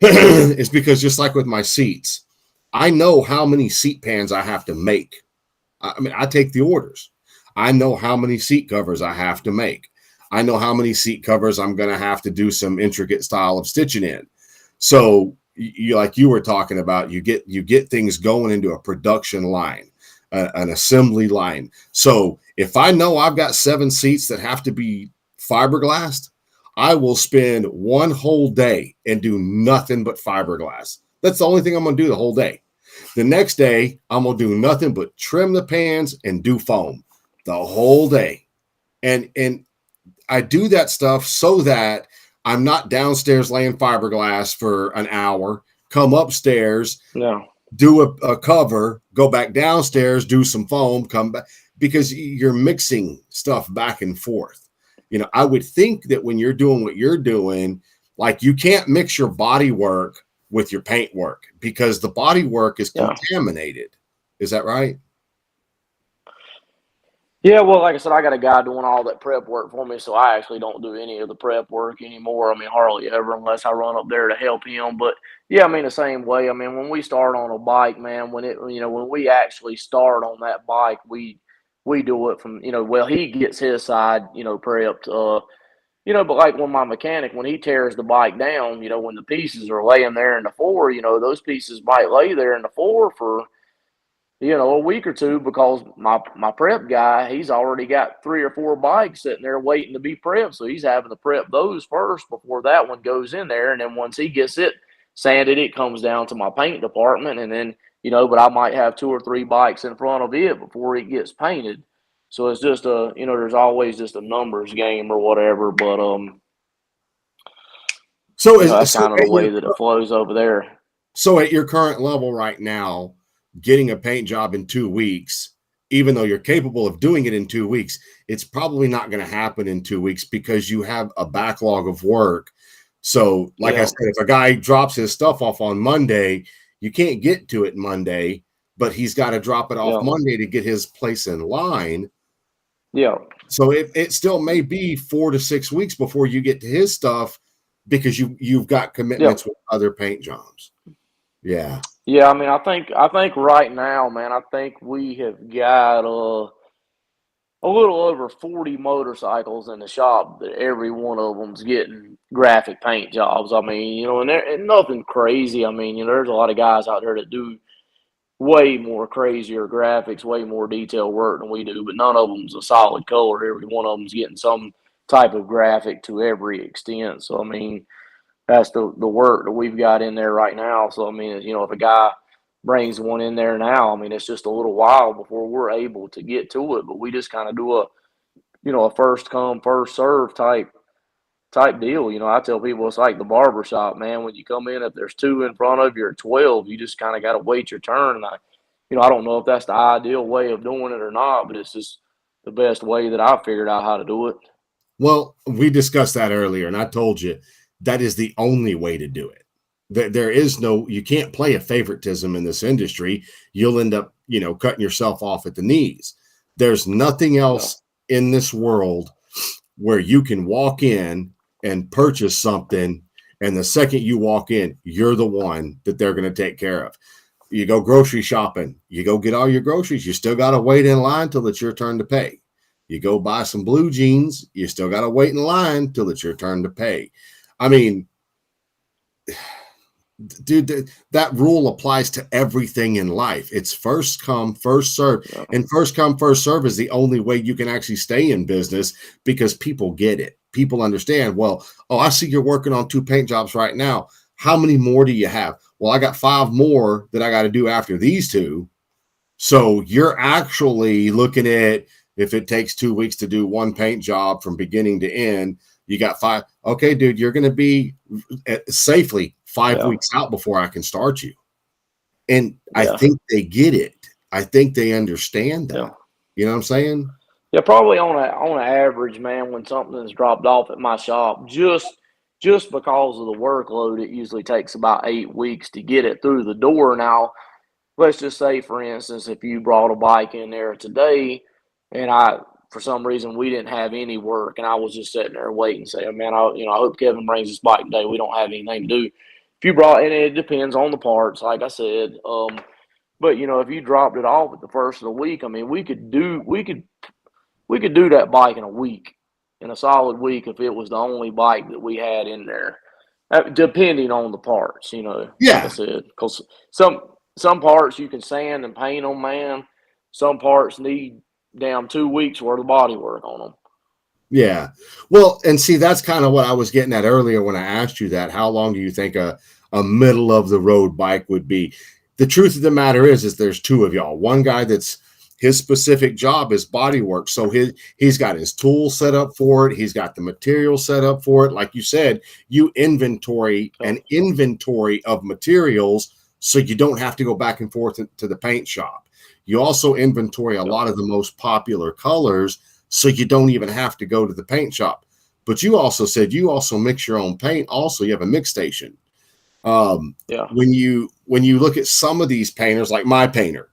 is because just like with my seats, I know how many seat pans I have to make. I mean, I take the orders. I know how many seat covers I have to make. I know how many seat covers I'm going to have to do some intricate style of stitching in. So you, like you were talking about, you get things going into a production line, an assembly line. So if I know I've got 7 seats that have to be fiberglassed, I will spend one whole day and do nothing but fiberglass. That's the only thing I'm going to do the whole day. The next day, I'm going to do nothing but trim the pans and do foam the whole day. And I do that stuff so that I'm not downstairs laying fiberglass for an hour, come upstairs, Yeah. do a cover, go back downstairs, do some foam, come back, because you're mixing stuff back and forth. You know, I would think that when you're doing what you're doing, like you can't mix your body work with your paint work because the body work is Yeah. contaminated. Is that right? Yeah, well, like I said, I got a guy doing all that prep work for me, so I actually don't do any of the prep work anymore. I mean, hardly ever unless I run up there to help him. But yeah, I mean, the same way. I mean, when we start on a bike, man, when we actually start on that bike, we do it from, well, he gets his side, prepped, but like when my mechanic, when he tears the bike down, when the pieces are laying there in the floor, those pieces might lay there in the floor for a week or two because my prep guy, he's already got 3 or 4 bikes sitting there waiting to be prepped. So he's having to prep those first before that one goes in there. And then once he gets it sanded, it comes down to my paint department. And then, but I might have 2 or 3 bikes in front of it before it gets painted. So it's just there's always just a numbers game or whatever. But, So that's kind of the way that it flows over there. so at your current level right now, getting a paint job in 2 weeks, even though you're capable of doing it in 2 weeks, it's probably not going to happen in 2 weeks because you have a backlog of work. So, like I Yeah. said, if a guy drops his stuff off on Monday, you can't get to it Monday, but he's got to drop it off Yeah. Monday to get his place in line. Yeah. So it still may be 4 to 6 weeks before you get to his stuff because you've got Yeah. commitments with other paint jobs. Yeah. Yeah, I mean, I think right now, man, I think we have got a little over 40 motorcycles in the shop that every one of them's getting graphic paint jobs. I mean, and nothing crazy. I mean, there's a lot of guys out there that do way more crazier graphics, way more detailed work than we do, but none of them's a solid color. Every one of them's getting some type of graphic to every extent. So, I mean, that's the work that we've got in there right now. So I mean, if a guy brings one in there now, I mean, it's just a little while before we're able to get to it. But we just kind of do a first come first serve type deal. I tell people it's like the barber shop, man. When you come in, if there's 2 in front of you or 12, you just kind of got to wait your turn. And I don't know if that's the ideal way of doing it or not, but it's just the best way that I've figured out how to do it. Well, we discussed that earlier, and I told you that is the only way to do it. There is no, you can't play a favoritism in this industry. You'll end up, cutting yourself off at the knees. There's nothing Yeah. else in this world where you can walk in and purchase something, and the second you walk in, you're the one that they're going to take care of. You go grocery shopping, you go get all your groceries, you still got to wait in line till it's your turn to pay. You go buy some blue jeans, you still got to wait in line till it's your turn to pay. I mean, dude, that rule applies to everything in life. It's first come, first serve. Yeah. And first come, first serve is the only way you can actually stay in business because people get it. People understand, well, oh, I see you're working on 2 paint jobs right now. How many more do you have? Well, I got 5 more that I got to do after these 2. So you're actually looking at, if it takes 2 weeks to do 1 paint job from beginning to end, you got 5. Okay, dude, you're going to be safely 5 Yeah. weeks out before I can start you. And I Yeah. think they get it. I think they understand that. Yeah. You know what I'm saying? Yeah, probably on an average, man, when something is dropped off at my shop, just because of the workload, it usually takes about 8 weeks to get it through the door. Now, let's just say, for instance, if you brought a bike in there today, and for some reason, we didn't have any work, and I was just sitting there waiting, saying, "Man, I hope Kevin brings his bike today. We don't have anything to do." If you brought, and it depends on the parts, like I said. But if you dropped it off at the first of the week, I mean, we could do that bike in a week, in a solid week, if it was the only bike that we had in there, depending on the parts. Like I Yeah. said, because some parts you can sand and paint them, man. Some parts need damn 2 weeks worth of body work on them. Yeah. Well, and see, that's kind of what I was getting at earlier when I asked you that. How long do you think a middle of the road bike would be? The truth of the matter is there's two of y'all. One guy that's his specific job is body work. So he's got his tools set up for it. He's got the material set up for it. Like you said, you inventory Yep. an inventory of materials so you don't have to go back and forth to the paint shop. You also inventory a Yep. lot of the most popular colors so you don't even have to go to the paint shop. But you also said you also mix your own paint. Also, you have a mix station. Um, Yeah. when you look at some of these painters, like my painter,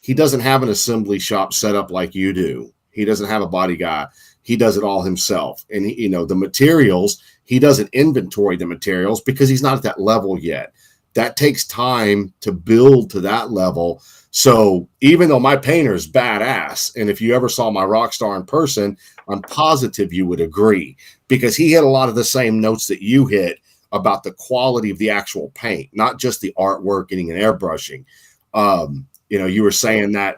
he doesn't have an assembly shop set up like you do. He doesn't have a body guy. He does it all himself. And the materials, he doesn't inventory the materials because he's not at that level yet. That takes time to build to that level. So even though my painter is badass, and if you ever saw my rock star in person, I'm positive you would agree because he hit a lot of the same notes that you hit about the quality of the actual paint, not just the artwork and airbrushing. You were Yep. saying that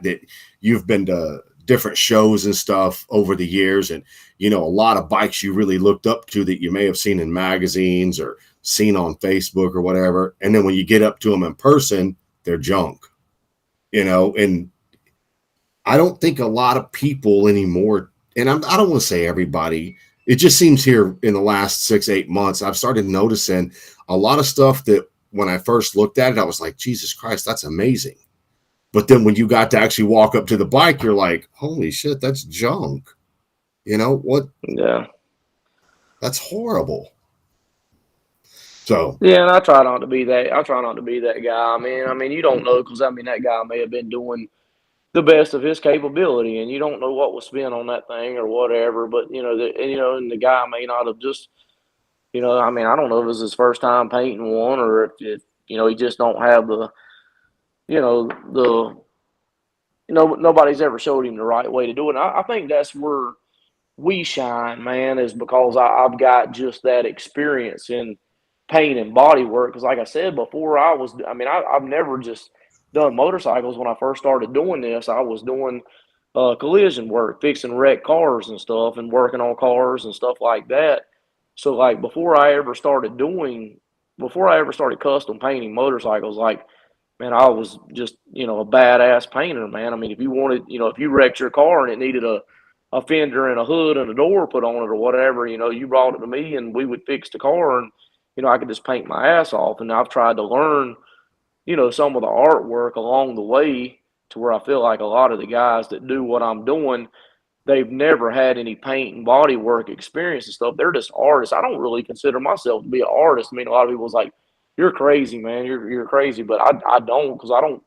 you've been to different shows and stuff over the years, and a lot of bikes you really looked up to that you may have seen in magazines or seen on Facebook or whatever. And then when you get up to them in person, they're junk, and I don't think a lot of people anymore, and I don't want to say everybody, it just seems here in the last 6-8 months, I've started noticing a lot of stuff that when I first looked at it, I was like, Jesus Christ, that's amazing. But then when you got to actually walk up to the bike, you're like, holy shit, that's junk. What? Yeah. That's horrible. So, Yeah, and I try not to be that. I try not to be that guy. I mean, you don't know, because that guy may have been doing the best of his capability, and you don't know what was spent on that thing or whatever. But and the guy may not have just, I don't know if it was his first time painting one, or if he just don't have the nobody's ever showed him the right way to do it. And I think that's where we shine, man, is because I've got just that experience in paint and body work. Because, like I said before, I've never just done motorcycles. When I first started doing this, I was doing collision work, fixing wrecked cars and stuff, and working on cars and stuff like that. So, like, before I ever started custom painting motorcycles, like, man, I was just, a badass painter, man. I mean, if you wanted, if you wrecked your car and it needed a fender and a hood and a door put on it or whatever, you brought it to me and we would fix the car, and, I could just paint my ass off. And I've tried to learn, some of the artwork along the way, to where I feel like a lot of the guys that do what I'm doing, they've never had any paint and body work experience and stuff. They're just artists. I don't really consider myself to be an artist. I mean, a lot of people's like, "You're crazy, man. You're crazy," but I don't, because I don't.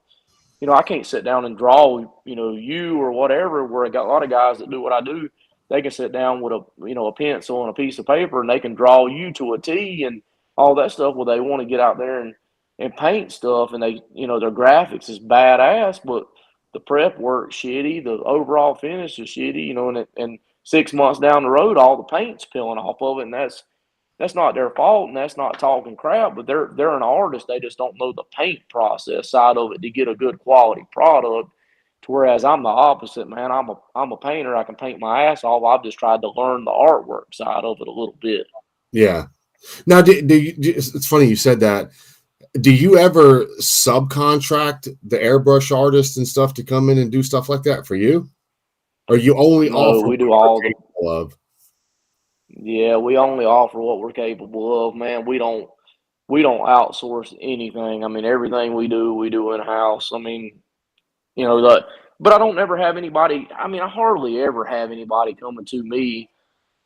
I can't sit down and draw, you or whatever. Where I got a lot of guys that do what I do, they can sit down with a pencil and a piece of paper, and they can draw you to a T and all that stuff. Well, they want to get out there and paint stuff, and their graphics is badass, but the prep work's shitty, the overall finish is shitty, and 6 months down the road, all the paint's peeling off of it, and that's not their fault, and that's not talking crap, but they're an artist. They just don't know the paint process side of it to get a good quality product. To whereas I'm the opposite, man. I'm a painter. I can paint my ass off. I've just tried to learn the artwork side of it a little bit. yeah. Now, it's funny you said that. Do you ever subcontract the airbrush artists and stuff to come in and do stuff like that for you? Or you only No, offer we what do you're all the capable of? yeah, we only offer what we're capable of, man. We don't outsource anything. I mean, everything we do in house. I mean, but I don't ever have anybody. I mean, I hardly ever have anybody coming to me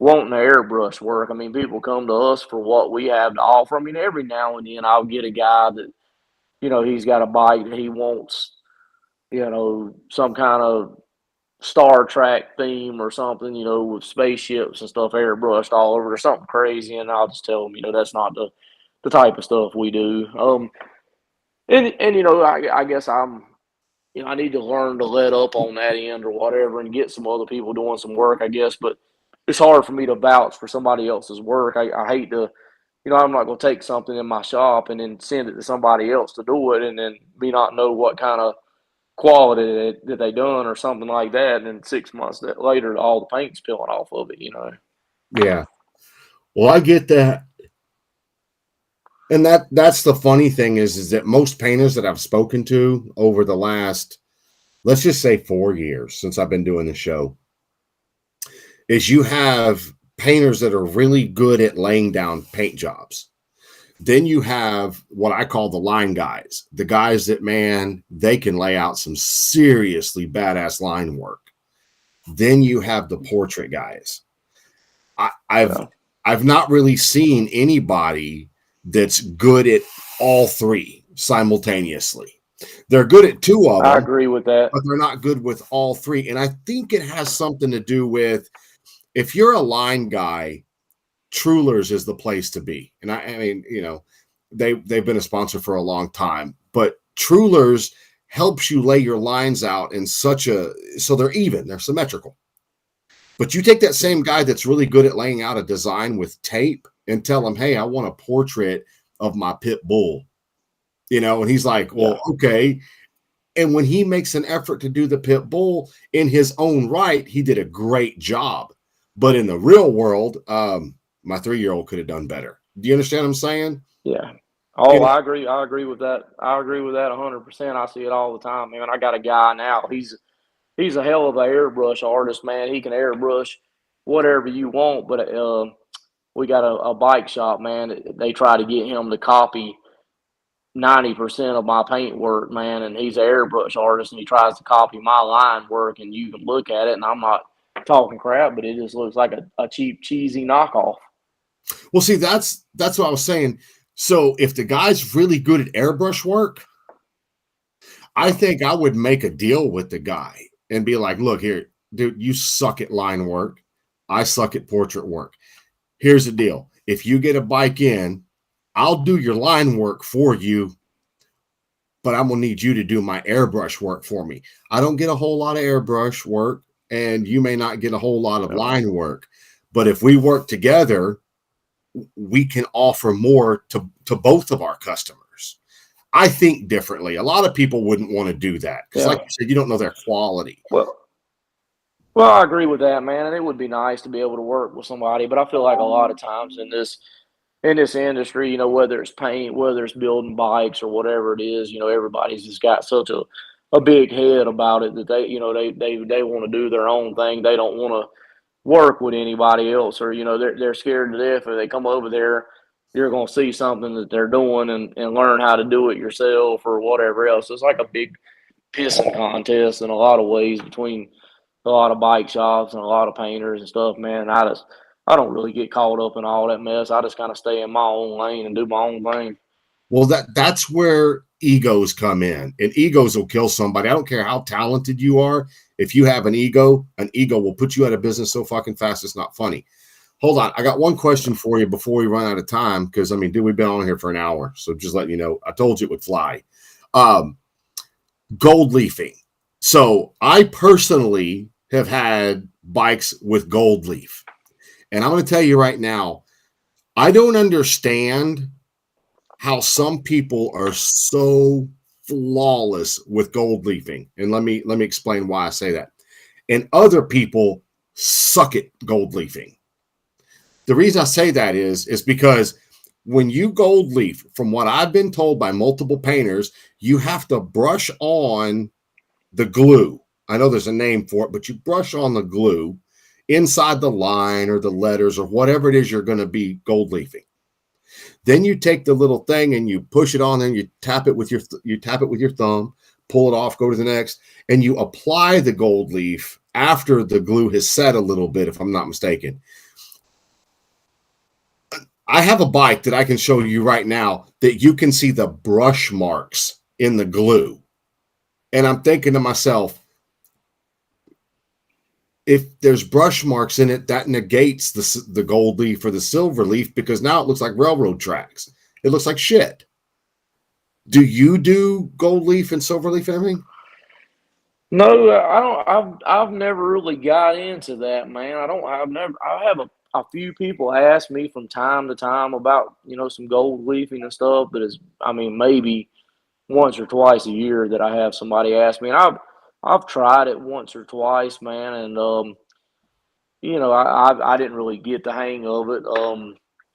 wanting the airbrush work. I mean, people come to us for what we have to offer. I mean, every now and then I'll get a guy that, he's got a bike that he wants, some kind of Star Trek theme or something, with spaceships and stuff airbrushed all over, or something crazy. And I'll just tell him, that's not the type of stuff we do. And I guess I need to learn to let up on that end or whatever and get some other people doing some work, I guess. But it's hard for me to vouch for somebody else's work. I hate to, I'm not going to take something in my shop and then send it to somebody else to do it and then me not know what kind of quality that they done or something like that. And then 6 months later, all the paint's peeling off of it. Yeah. Well, I get that. And that's the funny thing is that most painters that I've spoken to over the last, let's just say 4 years since I've been doing the show, is you have painters that are really good at laying down paint jobs. Then you have what I call the line guys, the guys that, man, they can lay out some seriously badass line work. Then you have the portrait guys. I've not really seen anybody that's good at all three simultaneously. They're good at two of them. I agree with that. But they're not good with all three. And I think it has something to do with, if you're a line guy, Trulers is the place to be. And I mean, they've been a sponsor for a long time, but Trulers helps you lay your lines out in so they're even, they're symmetrical. But you take that same guy that's really good at laying out a design with tape and tell him, hey, I want a portrait of my pit bull, and he's like, well, okay. And when he makes an effort to do the pit bull in his own right, he did a great job. But in the real world, my 3-year-old could have done better. Do you understand what I'm saying? Yeah. Oh, I agree. I agree with that. I agree with that 100%. I see it all the time, man. I got a guy now. He's a hell of an airbrush artist, man. He can airbrush whatever you want. But we got a bike shop, man. They try to get him to copy 90% of my paint work, man. And he's an airbrush artist, and he tries to copy my line work. And you can look at it, and I'm not talking crap, but it just looks like a cheap, cheesy knockoff. Well, see, that's what I was saying. So if the guy's really good at airbrush work, I think I would make a deal with the guy and be like, look here, dude, you suck at line work. I suck at portrait work. Here's the deal. If you get a bike in, I'll do your line work for you, but I'm going to need you to do my airbrush work for me. I don't get a whole lot of airbrush work, and you may not get a whole lot of line work. But if we work together, we can offer more to both of our customers. I think differently. A lot of people wouldn't want to do that because, like you said, you don't know their quality. Well, I agree with that, man. And it would be nice to be able to work with somebody, but I feel like a lot of times in this industry, whether it's paint, whether it's building bikes or whatever it is, everybody's just got such a big head about it that they want to do their own thing. They don't want to work with anybody else, or they're scared to death if they come over there. You're going to see something that they're doing and learn how to do it yourself or whatever else. It's like a big pissing contest in a lot of ways between a lot of bike shops and a lot of painters and stuff, man. I don't really get caught up in all that mess. I just kind of stay in my own lane and do my own thing. Well, that's where egos come in, and egos will kill somebody. I don't care how talented you are. If you have an ego will put you out of business so fucking fast it's not funny. Hold on. I got one question for you before we run out of time because, dude, we've been on here for an hour. So just letting you know, I told you it would fly. Gold leafing. So I personally have had bikes with gold leaf. And I'm going to tell you right now, I don't understand how some people are so flawless with gold leafing. And let me explain why I say that. And other people suck at gold leafing. The reason I say that is because when you gold leaf, from what I've been told by multiple painters, you have to brush on the glue. I know there's a name for it, but you brush on the glue inside the line or the letters or whatever it is you're going to be gold leafing. Then you take the little thing and you push it on and you tap it with your thumb, pull it off, go to the next, and you apply the gold leaf after the glue has set a little bit, if I'm not mistaken. I have a bike that I can show you right now that you can see the brush marks in the glue. And I'm thinking to myself, if there's brush marks in it, that negates the gold leaf or the silver leaf because now it looks like railroad tracks. It looks like shit. Do you do gold leaf and silver leaf and everything? No, I don't. I've never really got into that, man. I don't. I've never. I have a few people ask me from time to time about some gold leafing and stuff, but it's I mean maybe once or twice a year that I have somebody ask me, and I've tried it once or twice, man, and I didn't really get the hang of it.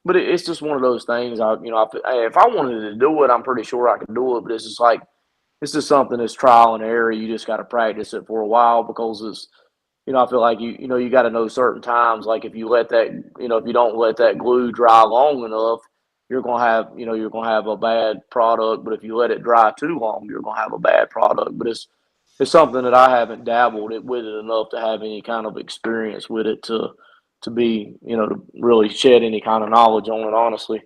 But it's just one of those things. If I wanted to do it, I'm pretty sure I could do it. But it's just like it's just something that's trial and error. You just got to practice it for a while because I feel like you got to know certain times. Like if you let that, if you don't let that glue dry long enough, you're gonna have a bad product. But if you let it dry too long, you're gonna have a bad product. But it's something that I haven't dabbled with it enough to have any kind of experience with it to be, to really shed any kind of knowledge on it, honestly.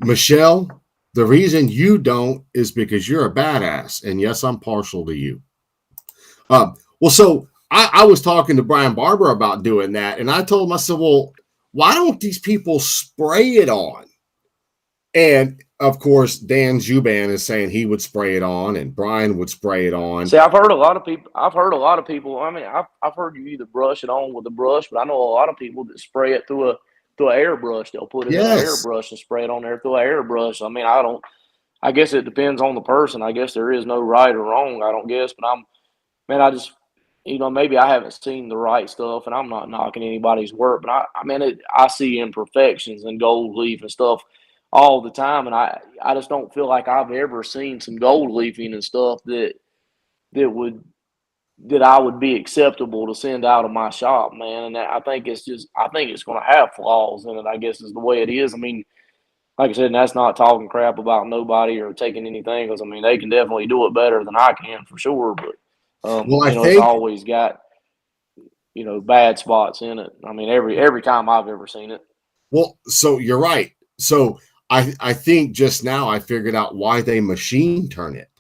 Michelle, the reason you don't is because you're a badass. And yes, I'm partial to you. I was talking to Brian Barber about doing that. And I told him, I said, well, why don't these people spray it on? And of course, Dan Zuban is saying he would spray it on and Brian would spray it on. See, I've heard a lot of people. I've heard a lot of people. I mean, I've heard you either brush it on with a brush, but I know a lot of people that spray it through an airbrush. They'll put it in an Yes. airbrush and spray it on there through an airbrush. I mean, I don't. I guess it depends on the person. I guess there is no right or wrong. I don't guess, but man. I just maybe I haven't seen the right stuff, and I'm not knocking anybody's work, but I see imperfections and gold leaf and stuff all the time, and I just don't feel like I've ever seen some gold leafing and stuff that would that I would be acceptable to send out of my shop, man. And I think it's going to have flaws in it. I guess is the way it is. I mean, like I said, and that's not talking crap about nobody or taking anything because I mean they can definitely do it better than I can for sure. But Well, I it's think, always got bad spots in it. I mean every time I've ever seen it. well, so you're right. So I think just now I figured out why they machine turn it.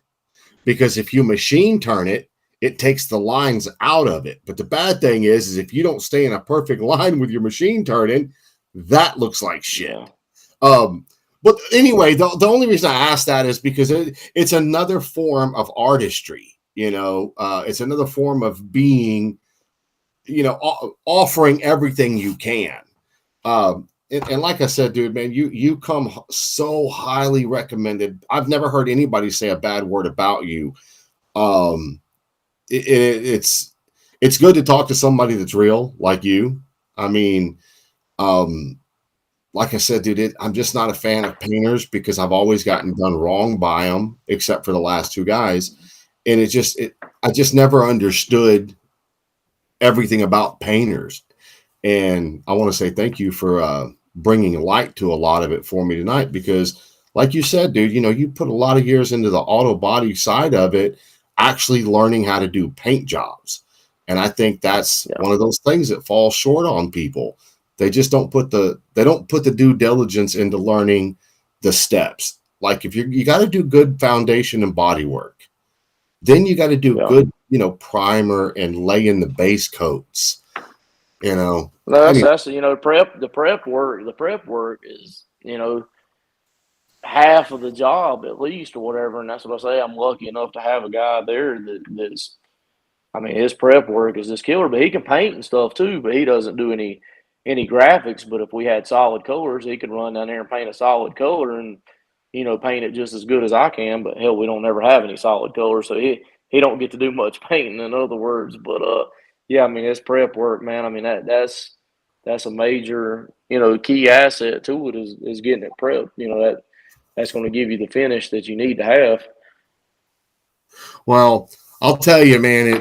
Because if you machine turn it, it takes the lines out of it. But the bad thing is if you don't stay in a perfect line with your machine turning, that looks like shit. Yeah, Um, but anyway, the only reason I asked that is because it's another form of artistry. It's another form of being, offering everything you can. And like I said, dude, man, you come so highly recommended. I've never heard anybody say a bad word about you. Um, it's good to talk to somebody that's real like you. I mean, um, like I said, dude, I'm just not a fan of painters because I've always gotten done wrong by them, except for the last two guys. And I just never understood everything about painters. And I want to say thank you for bringing light to a lot of it for me tonight because, like you said, dude, you put a lot of years into the auto body side of it, actually learning how to do paint jobs. And I think that's yeah, one of those things that falls short on people. They just don't put the due diligence into learning the steps. Like if you got to do good foundation and body work, then you got to do yeah. good, primer and lay in the base coats. No, I mean, that's the prep work is half of the job at least or whatever, and that's what I say. I'm lucky enough to have a guy there that's. I mean, his prep work is just killer, but he can paint and stuff too. But he doesn't do any graphics. But if we had solid colors, he could run down there and paint a solid color and paint it just as good as I can. But hell, we don't never have any solid colors, so he don't get to do much painting. In other words, but yeah, I mean, his prep work, man. I mean that's a major key asset to it is getting it prepped. That's going to give you the finish that you need to have. well, I'll tell you, man,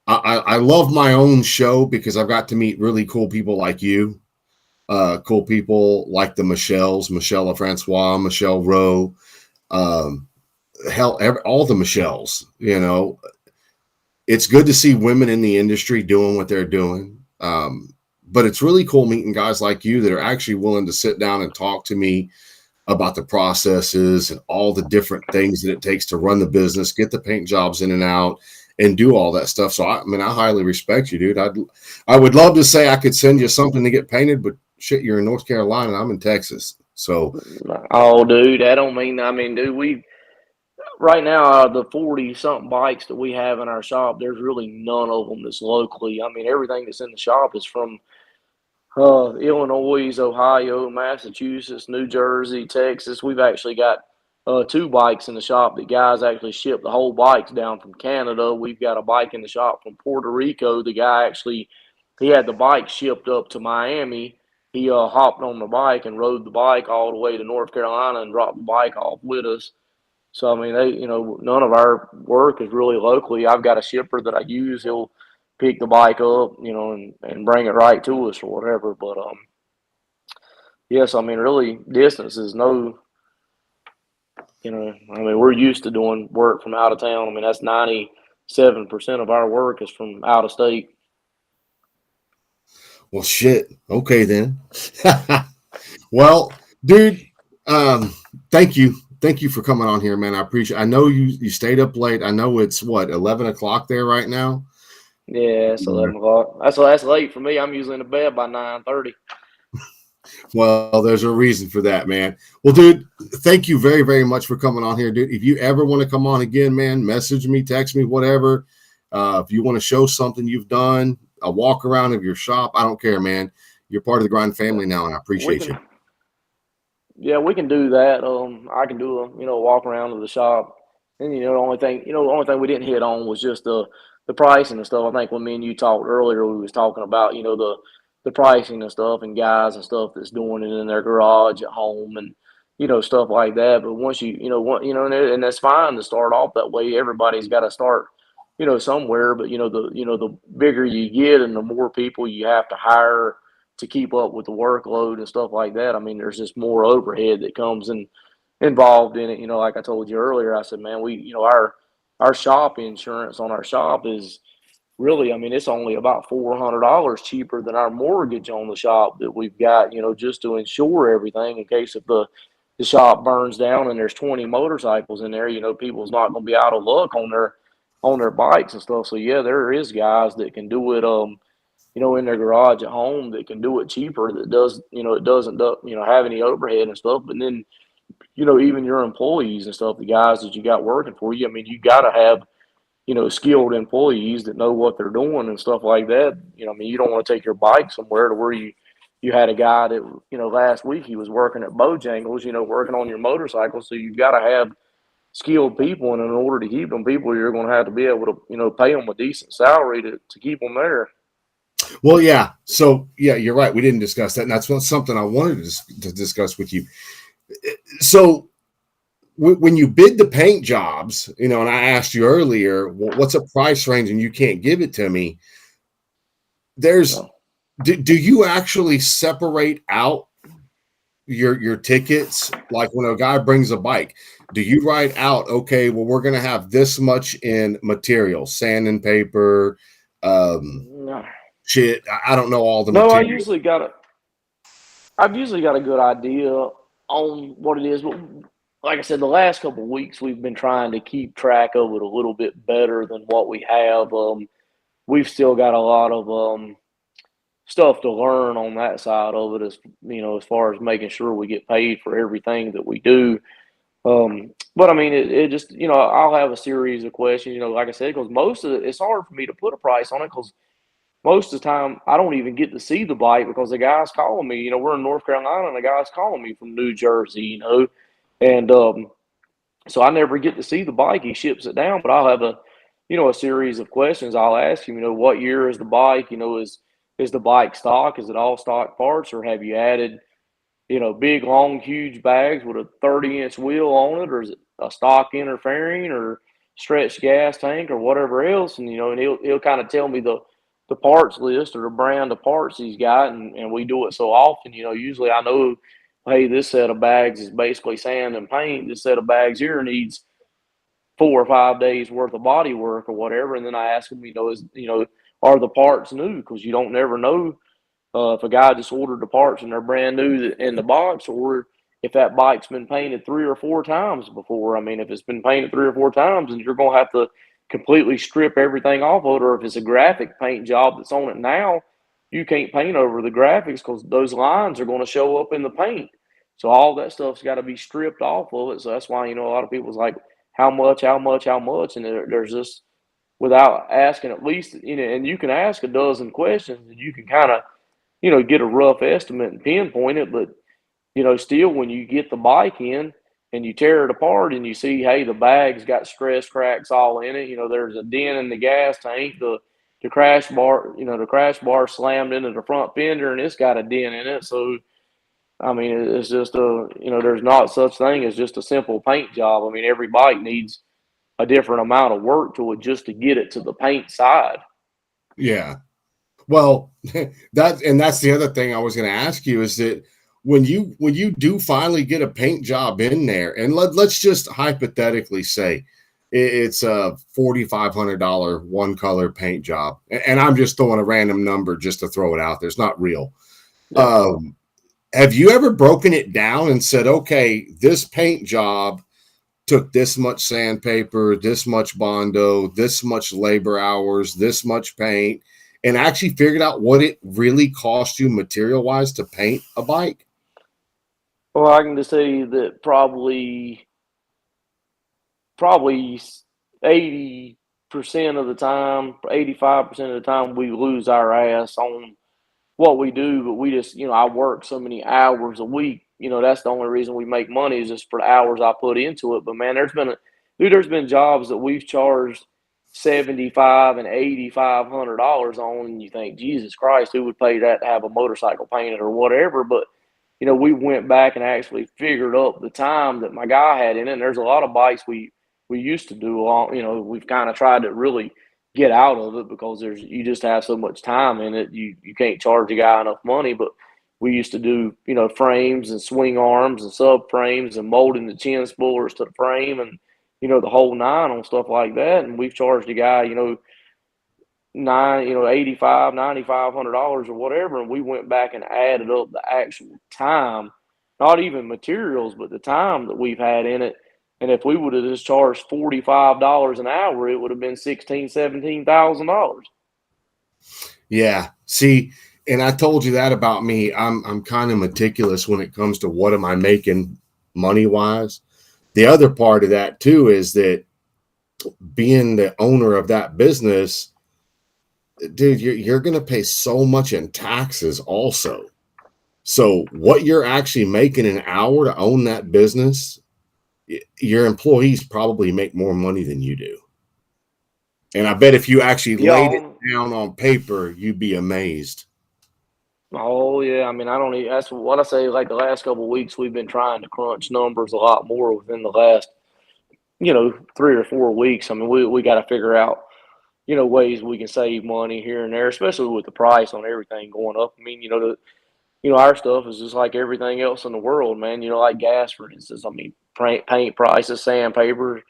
I love my own show because I've got to meet really cool people like you, cool people like the Michelle Francois, Michelle Rowe, um, all the Michelles. It's good to see women in the industry doing what they're doing. But it's really cool meeting guys like you that are actually willing to sit down and talk to me about the processes and all the different things that it takes to run the business, get the paint jobs in and out, and do all that stuff. So I mean, I highly respect you, dude. I would love to say I could send you something to get painted, but shit, you're in North Carolina and I'm in Texas. So Oh, dude, that don't mean. I mean, dude, right now, out of the 40 something bikes that we have in our shop, there's really none of them that's locally. I mean, everything that's in the shop is from Illinois, Ohio, Massachusetts, New Jersey, Texas. We've actually got two bikes in the shop that guys actually ship the whole bikes down from Canada. We've got a bike in the shop from Puerto Rico. The guy actually he had the bike shipped up to Miami. He hopped on the bike and rode the bike all the way to North Carolina and dropped the bike off with us. So I mean, none of our work is really locally. I've got a shipper that I use. He'll pick the bike up, and bring it right to us or whatever. But yes, I mean, really, distance is no. I mean, we're used to doing work from out of town. I mean, that's 97% of our work is from out of state. Well, shit. Okay, then. Well, dude, um, thank you for coming on here, man. I appreciate. I know you stayed up late. I know it's what 11 o'clock there right now. Yeah, it's 11 o'clock. That's late for me. I'm usually in the bed by 9:30. Well, there's a reason for that, man. Well, dude, thank you very, very much for coming on here, dude. If you ever want to come on again, man, message me, text me, whatever. If you want to show something you've done, a walk around of your shop, I don't care, man. You're part of the Grind family now, and I We appreciate you. can, yeah, we can do that. I can do a walk around to the shop, and the only thing we didn't hit on was just the pricing and stuff. I think when me and you talked earlier, we was talking about the pricing and stuff, and guys and stuff that's doing it in their garage at home, and stuff like that. But once and that's fine to start off that way. Everybody's got to start, somewhere. But the bigger you get and the more people you have to hire to keep up with the workload and stuff like that. I mean, there's just more overhead that comes involved in it. Like I told you earlier, I said, man, our shop insurance on our shop is really, I mean, it's only about $400 cheaper than our mortgage on the shop that we've got, just to insure everything in case if the shop burns down and there's 20 motorcycles in there, people's not going to be out of luck on their bikes and stuff. So yeah, there is guys that can do it. In their garage at home that can do it cheaper that it doesn't have any overhead and stuff. But then, even your employees and stuff, the guys that you got working for you, I mean, you got to have, skilled employees that know what they're doing and stuff like that. I mean, you don't want to take your bike somewhere to where you had a guy that, last week he was working at Bojangles, working on your motorcycle. So you've got to have skilled people. And in order to keep them people, you're going to have to be able to, pay them a decent salary to keep them there. Well, yeah. So, yeah, you're right. We didn't discuss that, and that's something I wanted to discuss with you. So, when you bid the paint jobs, and I asked you earlier, what's a price range, and you can't give it to me. There's, do you actually separate out your tickets? Like when a guy brings a bike, do you write out, okay, well, we're going to have this much in material, sand and paper, No. shit. I don't know all the No, material. I've usually got a good idea on what it is, but like I said, the last couple of weeks we've been trying to keep track of it a little bit better than what we have. We've still got a lot of stuff to learn on that side of it, as far as making sure we get paid for everything that we do. But I mean, it just I'll have a series of questions, like I said, because most of it's hard for me to put a price on it because most of the time I don't even get to see the bike because the guy's calling me. We're in North Carolina and the guy's calling me from New Jersey, and so I never get to see the bike. He ships it down, but I'll have a series of questions. I'll ask him, what year is the bike? Is the bike stock? Is it all stock parts, or have you added, big, long, huge bags with a 30-inch wheel on it, or is it a stock interfering or stretched gas tank or whatever else? And and he'll kind of tell me the parts list or the brand of parts he's got, and we do it so often. Usually I know, hey, this set of bags is basically sand and paint. This set of bags here needs 4 or 5 days worth of body work or whatever. And then I ask him, are the parts new? Because you don't never know if a guy just ordered the parts and they're brand new in the box, or if that bike's been painted 3 or 4 times before. I mean, if it's been painted 3 or 4 times, and you're going to have to completely strip everything off of it, or if it's a graphic paint job that's on it now, you can't paint over the graphics because those lines are going to show up in the paint. So all that stuff's got to be stripped off of it. So that's why, a lot of people's like, how much, and there's this without asking at least, and you can ask a dozen questions and you can kind of, get a rough estimate and pinpoint it, but still when you get the bike in and you tear it apart and you see, hey, the bag's got stress cracks all in it, there's a dent in the gas tank, the crash bar slammed into the front fender and it's got a dent in it. So I mean, it's just there's not such thing as just a simple paint job. I mean, every bike needs a different amount of work to it just to get it to the paint side. Yeah. Well, that's the other thing I was going to ask you is that when you do finally get a paint job in there, and let's just hypothetically say it's a $4,500 one color paint job, and I'm just throwing a random number just to throw it out there. It's not real. Yeah. Have you ever broken it down and said, okay, this paint job took this much sandpaper, this much Bondo, this much labor hours, this much paint, and actually figured out what it really cost you material wise to paint a bike? Well, I can just tell you that probably 80% of the time, 85% of the time, we lose our ass on what we do. But we just, I work so many hours a week. That's the only reason we make money is just for the hours I put into it. But man, there's been jobs that we've charged 75 and $8,500 on, and you think, Jesus Christ, who would pay that to have a motorcycle painted or whatever? But we went back and actually figured up the time that my guy had in it. And there's a lot of bikes we used to do along. We've kind of tried to really get out of it because you just have so much time in it. You can't charge a guy enough money. But we used to do frames and swing arms and subframes and molding the chin spoilers to the frame and the whole nine on stuff like that. And we've charged a guy 85, $9,500 or whatever, and we went back and added up the actual time, not even materials, but the time that we've had in it. And if we would have just charged $45 an hour, it would have been $17,000. Yeah. See, and I told you that about me. I'm kind of meticulous when it comes to what am I making money wise. The other part of that too is that being the owner of that business, dude, you're going to pay so much in taxes also. So what you're actually making an hour to own that business, your employees probably make more money than you do. And I bet if you actually laid it down on paper, you'd be amazed. Oh yeah, I mean, that's what I say. Like the last couple of weeks, we've been trying to crunch numbers a lot more within the last, 3 or 4 weeks. I mean, we got to figure out, ways we can save money here and there, especially with the price on everything going up. I mean, our stuff is just like everything else in the world, man. Like gas, for instance. I mean, paint prices, sandpaper,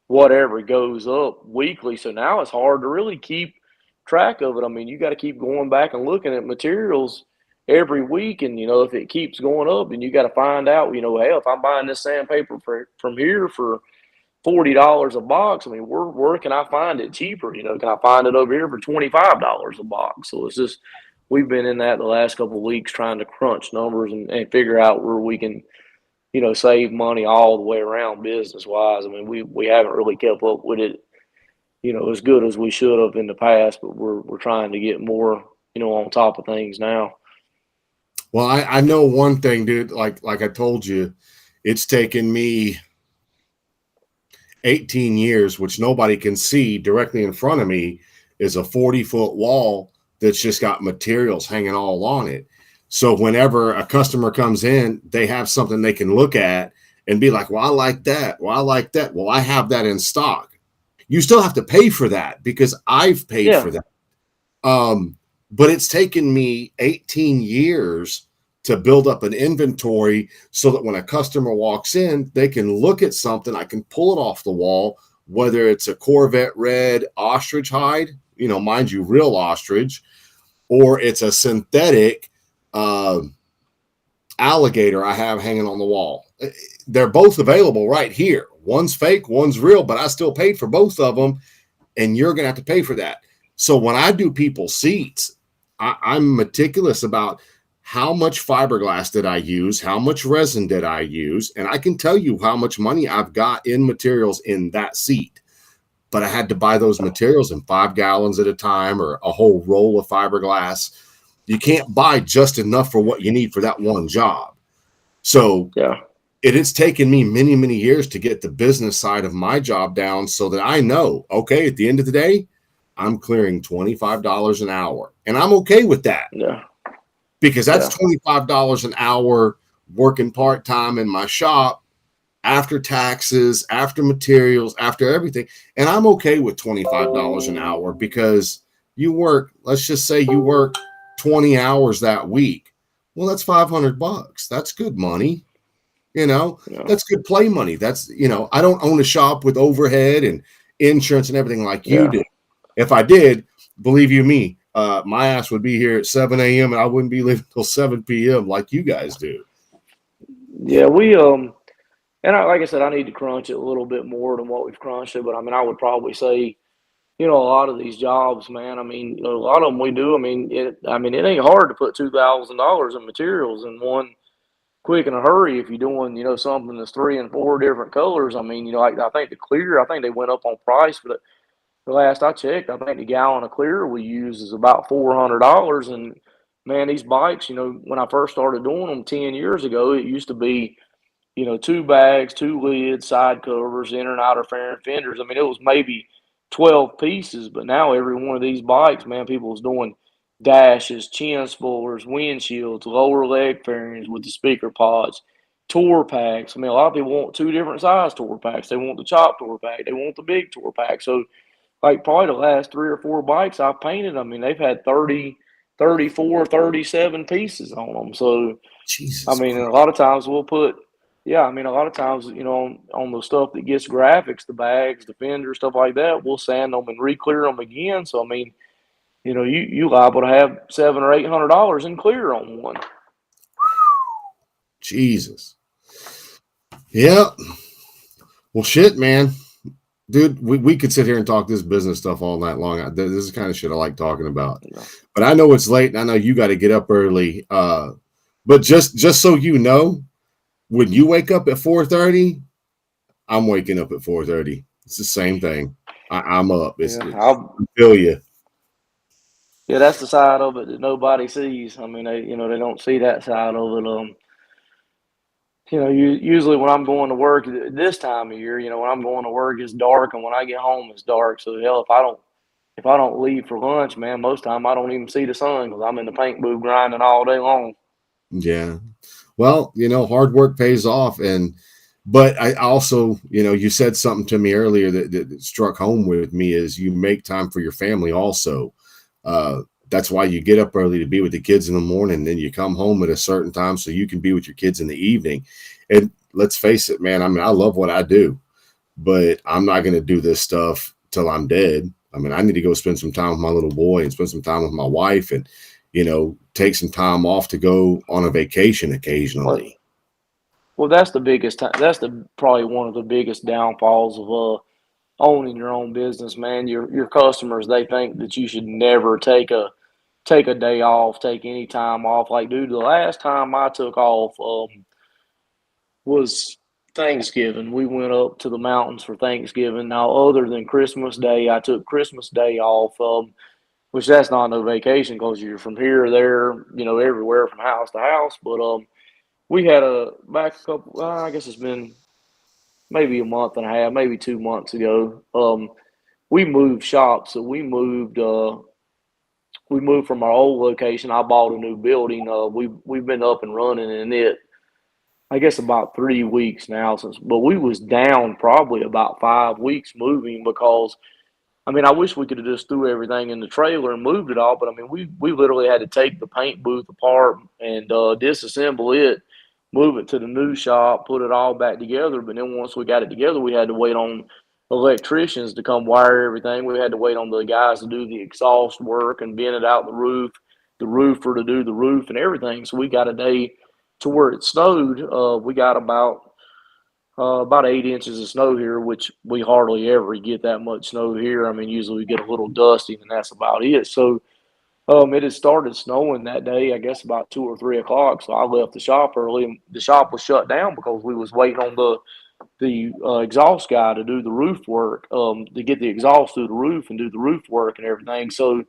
whatever goes up weekly. So now it's hard to really keep track of it. I mean, you got to keep going back and looking at materials every week. And, if it keeps going up, then you got to find out, hell, if I'm buying this sandpaper from here for $40 a box, I mean, where can I find it cheaper? Can I find it over here for $25 a box? So it's just, we've been in that the last couple of weeks trying to crunch numbers and figure out where we can, save money all the way around business wise. I mean, we haven't really kept up with it, as good as we should have in the past, but we're trying to get more, on top of things now. Well, I know one thing, dude, like I told you, it's taken me 18 years, which nobody can see directly in front of me, is a 40-foot wall that's just got materials hanging all along it. So whenever a customer comes in, they have something they can look at and be like, well, I like that. Well, I like that. Well, I have that in stock. You still have to pay for that because I've paid for that. But it's taken me 18 years to build up an inventory so that when a customer walks in, they can look at something. I can pull it off the wall, whether it's a Corvette red ostrich hide, mind you, real ostrich, or it's a synthetic alligator I have hanging on the wall. They're both available right here. One's fake, one's real, but I still paid for both of them, and you're going to have to pay for that. So when I do people's seats, I'm meticulous about how much fiberglass did I use? How much resin did I use? And I can tell you how much money I've got in materials in that seat. But I had to buy those materials in 5 gallons at a time or a whole roll of fiberglass. You can't buy just enough for what you need for that one job. So Yeah. it has taken me many, many years to get the business side of my job down so that I know, okay, at the end of the day, I'm clearing $25 an hour. And I'm okay with that Yeah. because that's Yeah. $25 an hour working part time in my shop after taxes, after materials, after everything. And I'm okay with $25 an hour because you work, let's just say you work 20 hours that week. Well, that's $500. That's good money. You know, Yeah. that's good play money. That's, I don't own a shop with overhead and insurance and everything like you Yeah. do. If I did, believe you me, my ass would be here at 7 a.m. and I wouldn't be leaving until 7 p.m. like you guys do. Yeah. And like I said, I need to crunch it a little bit more than what we've crunched it. But I mean, I would probably say, a lot of these jobs, man. I mean, a lot of them we do. I mean, it ain't hard to put $2,000 in materials in one quick in a hurry if you're doing, something that's 3 and 4 different colors. I mean, like I think the clear, I think they went up on price, but the last I checked, I think the gallon of clear we use is about $400. And man, these bikes, when I first started doing them 10 years ago, it used to be, two bags, two lids, side covers, inner and outer fenders. I mean, it was maybe 12 pieces, but now every one of these bikes, man, people's doing dashes, chin spoilers, windshields, lower leg fairings with the speaker pods, tour packs. I mean, a lot of people want two different size tour packs. They want the chop tour pack, they want the big tour pack. So, like, probably the last 3 or 4 bikes I've painted, I mean, they've had 30, 34, 37 pieces on them. So, I Jesus mean, and a Christ. lot of times we'll put, yeah, I mean, a lot of times, on the stuff that gets graphics, the bags, the fenders, stuff like that, we'll sand them and re-clear them again. So, I mean, you liable to have $700 or $800 in clear on one. Jesus. Yeah. Well, shit, man. Dude, we could sit here and talk this business stuff all night long. This is the kind of shit I like talking about. You know. But I know it's late and I know you got to get up early. But just so you know, when you wake up at 4:30, I'm waking up at 4:30. It's the same thing. I'm up. Yeah, I feel you. yeah, that's the side of it that nobody sees. I mean, they don't see that side of it. Usually when I'm going to work this time of year, when I'm going to work, it's dark, and when I get home, it's dark. So hell, if I don't leave for lunch, man, most time I don't even see the sun because I'm in the paint booth grinding all day long. Yeah. Well, hard work pays off. But I also, you said something to me earlier that struck home with me is you make time for your family also. That's why you get up early to be with the kids in the morning. Then you come home at a certain time so you can be with your kids in the evening. And let's face it, man, I mean, I love what I do, but I'm not going to do this stuff till I'm dead. I mean, I need to go spend some time with my little boy and spend some time with my wife and, take some time off to go on a vacation Well, occasionally. well, that's the biggest. That's the probably one of the biggest downfalls of owning your own business, man. Your customers, they think that you should never take a day off, take any time off. Like, dude, the last time I took off was Thanksgiving. We went up to the mountains for Thanksgiving. Now, other than Christmas Day, I took Christmas Day off. Which that's not no vacation because you're from here or there, everywhere from house to house. But we had a back a couple. I guess it's been maybe a month and a half, maybe 2 months ago. We moved shops, so we moved from our old location. I bought a new building. We've been up and running in it, I guess, about 3 weeks now since. But we was down probably about 5 weeks moving because I mean, I wish we could have just threw everything in the trailer and moved it all, but I mean, we literally had to take the paint booth apart and disassemble it, move it to the new shop, put it all back together. But then once we got it together, we had to wait on electricians to come wire everything. We had to wait on the guys to do the exhaust work and bend it out the roofer to do the roof and everything. So we got a day to where it snowed. We got about 8 inches of snow here, which we hardly ever get that much snow here. I mean, usually we get a little dusting, and that's about it. So It had started snowing that day, I guess about 2 or 3 o'clock. So I left the shop early, and the shop was shut down because we was waiting on the exhaust guy to do the roof work, to get the exhaust through the roof and do the roof work and everything. So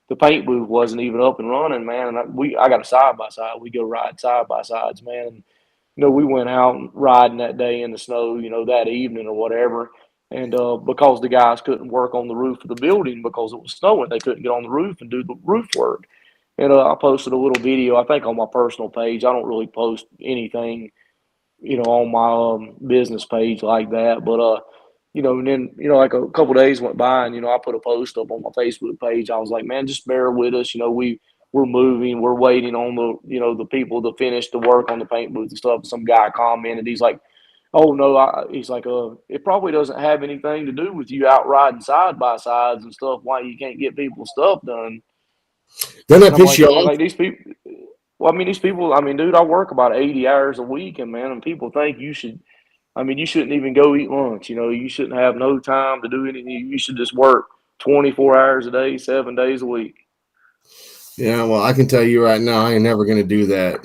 the paint booth wasn't even up and running, man. And I got a side by side. We go ride side by sides, man. And, we went out and riding that day in the snow, that evening or whatever. And because the guys couldn't work on the roof of the building because it was snowing, they couldn't get on the roof and do the roof work. And I posted a little video, I think, on my personal page. I don't really post anything, on my business page like that. But and then like a couple of days went by, and I put a post up on my Facebook page. I was like, man, just bear with us. We're moving, we're waiting on the people to finish the work on the paint booth and stuff. Some guy commented, he's like, oh no, he's like, it probably doesn't have anything to do with you out riding side by sides and stuff. Why you can't get people's stuff done? Doesn't that And I'm piss like, you man, off? like these people. Well, I mean, these people. I mean, dude, I work about 80 hours a week, and man, and people think you should. I mean, you shouldn't even go eat lunch. You shouldn't have no time to do anything. You should just work 24 hours a day, 7 days a week. Yeah, well, I can tell you right now, I ain't never going to do that.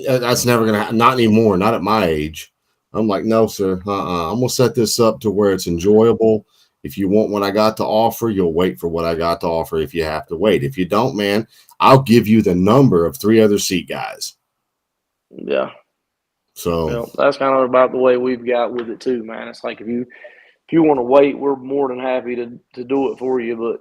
That's never going to happen. Not anymore. Not at my age. I'm like, no, sir. I'm going to set this up to where it's enjoyable. If you want what I got to offer, you'll wait for what I got to offer if you have to wait. If you don't, man, I'll give you the number of 3 other seat guys. Yeah. So that's kind of about the way we've got with it too, man. It's like if you want to wait, we're more than happy to do it for you. But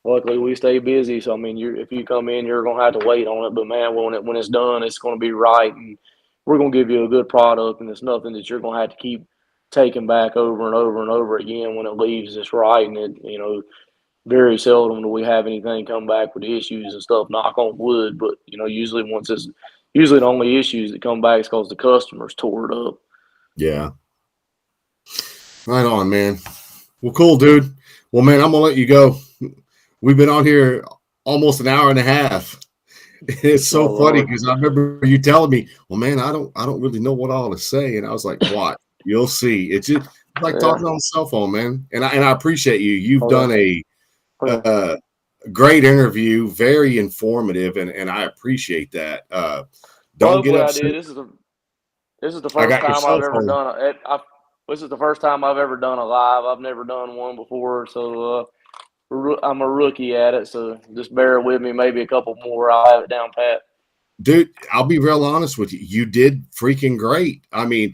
luckily, we stay busy. So I mean, if you come in, you're gonna have to wait on it. But man, when it's done, it's gonna be right, and we're gonna give you a good product, and it's nothing that you're gonna have to keep taking back over and over and over again when it leaves. It's right, and very seldom do we have anything come back with issues and stuff. Knock on wood, but usually usually the only issues that come back is because the customers tore it up. yeah, right on, man. Well, cool, dude. Well, man, I'm gonna let you go. We've been on here almost an hour and a half. It's so funny because I remember you telling me, "Well, man, I don't really know what all to say," and I was like, "What? You'll see." It's just like talking on the cell phone, man. And I appreciate you. You've done a great interview, very informative, and I appreciate that. Don't get upset. I did. This is the first time I've ever done it. This is the first time I've ever done a live. I've never done one before, so I'm a rookie at it. So just bear with me. Maybe a couple more, I'll have it down pat. Dude, I'll be real honest with you. You did freaking great. I mean,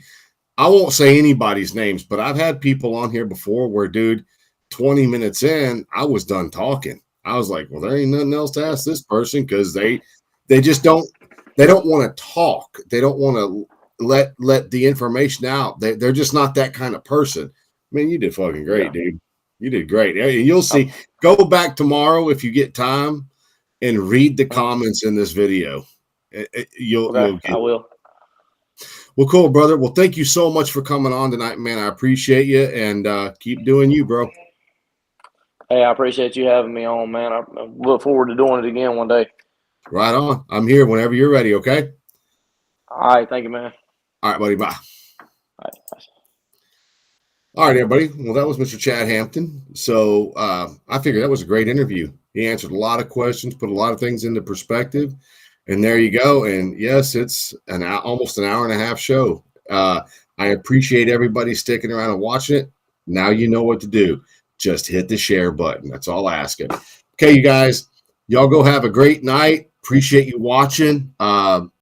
I won't say anybody's names, but I've had people on here before where, dude, 20 minutes in, I was done talking. I was like, well, there ain't nothing else to ask this person because they just don't want to talk. They don't want to let the information out. They're just not that kind of person. I mean, you did fucking great, dude. You did great. You'll see. Go back tomorrow if you get time and read the comments in this video. You'll get I will. Well, cool, brother. Well, thank you so much for coming on tonight, man. I appreciate you, and keep doing you, bro. Hey, I appreciate you having me on, man. I look forward to doing it again one day. Right on. I'm here whenever you're ready, okay? All right. Thank you, man. All right, buddy. Bye. All right. All right, everybody. Well, that was Mr. Chad Hampton. So I figured that was a great interview. He answered a lot of questions, put a lot of things into perspective. And there you go. And yes, it's almost an hour and a half show. I appreciate everybody sticking around and watching it. Now you know what to do. Just hit the share button. That's all asking. Okay, you guys, y'all go have a great night. Appreciate you watching.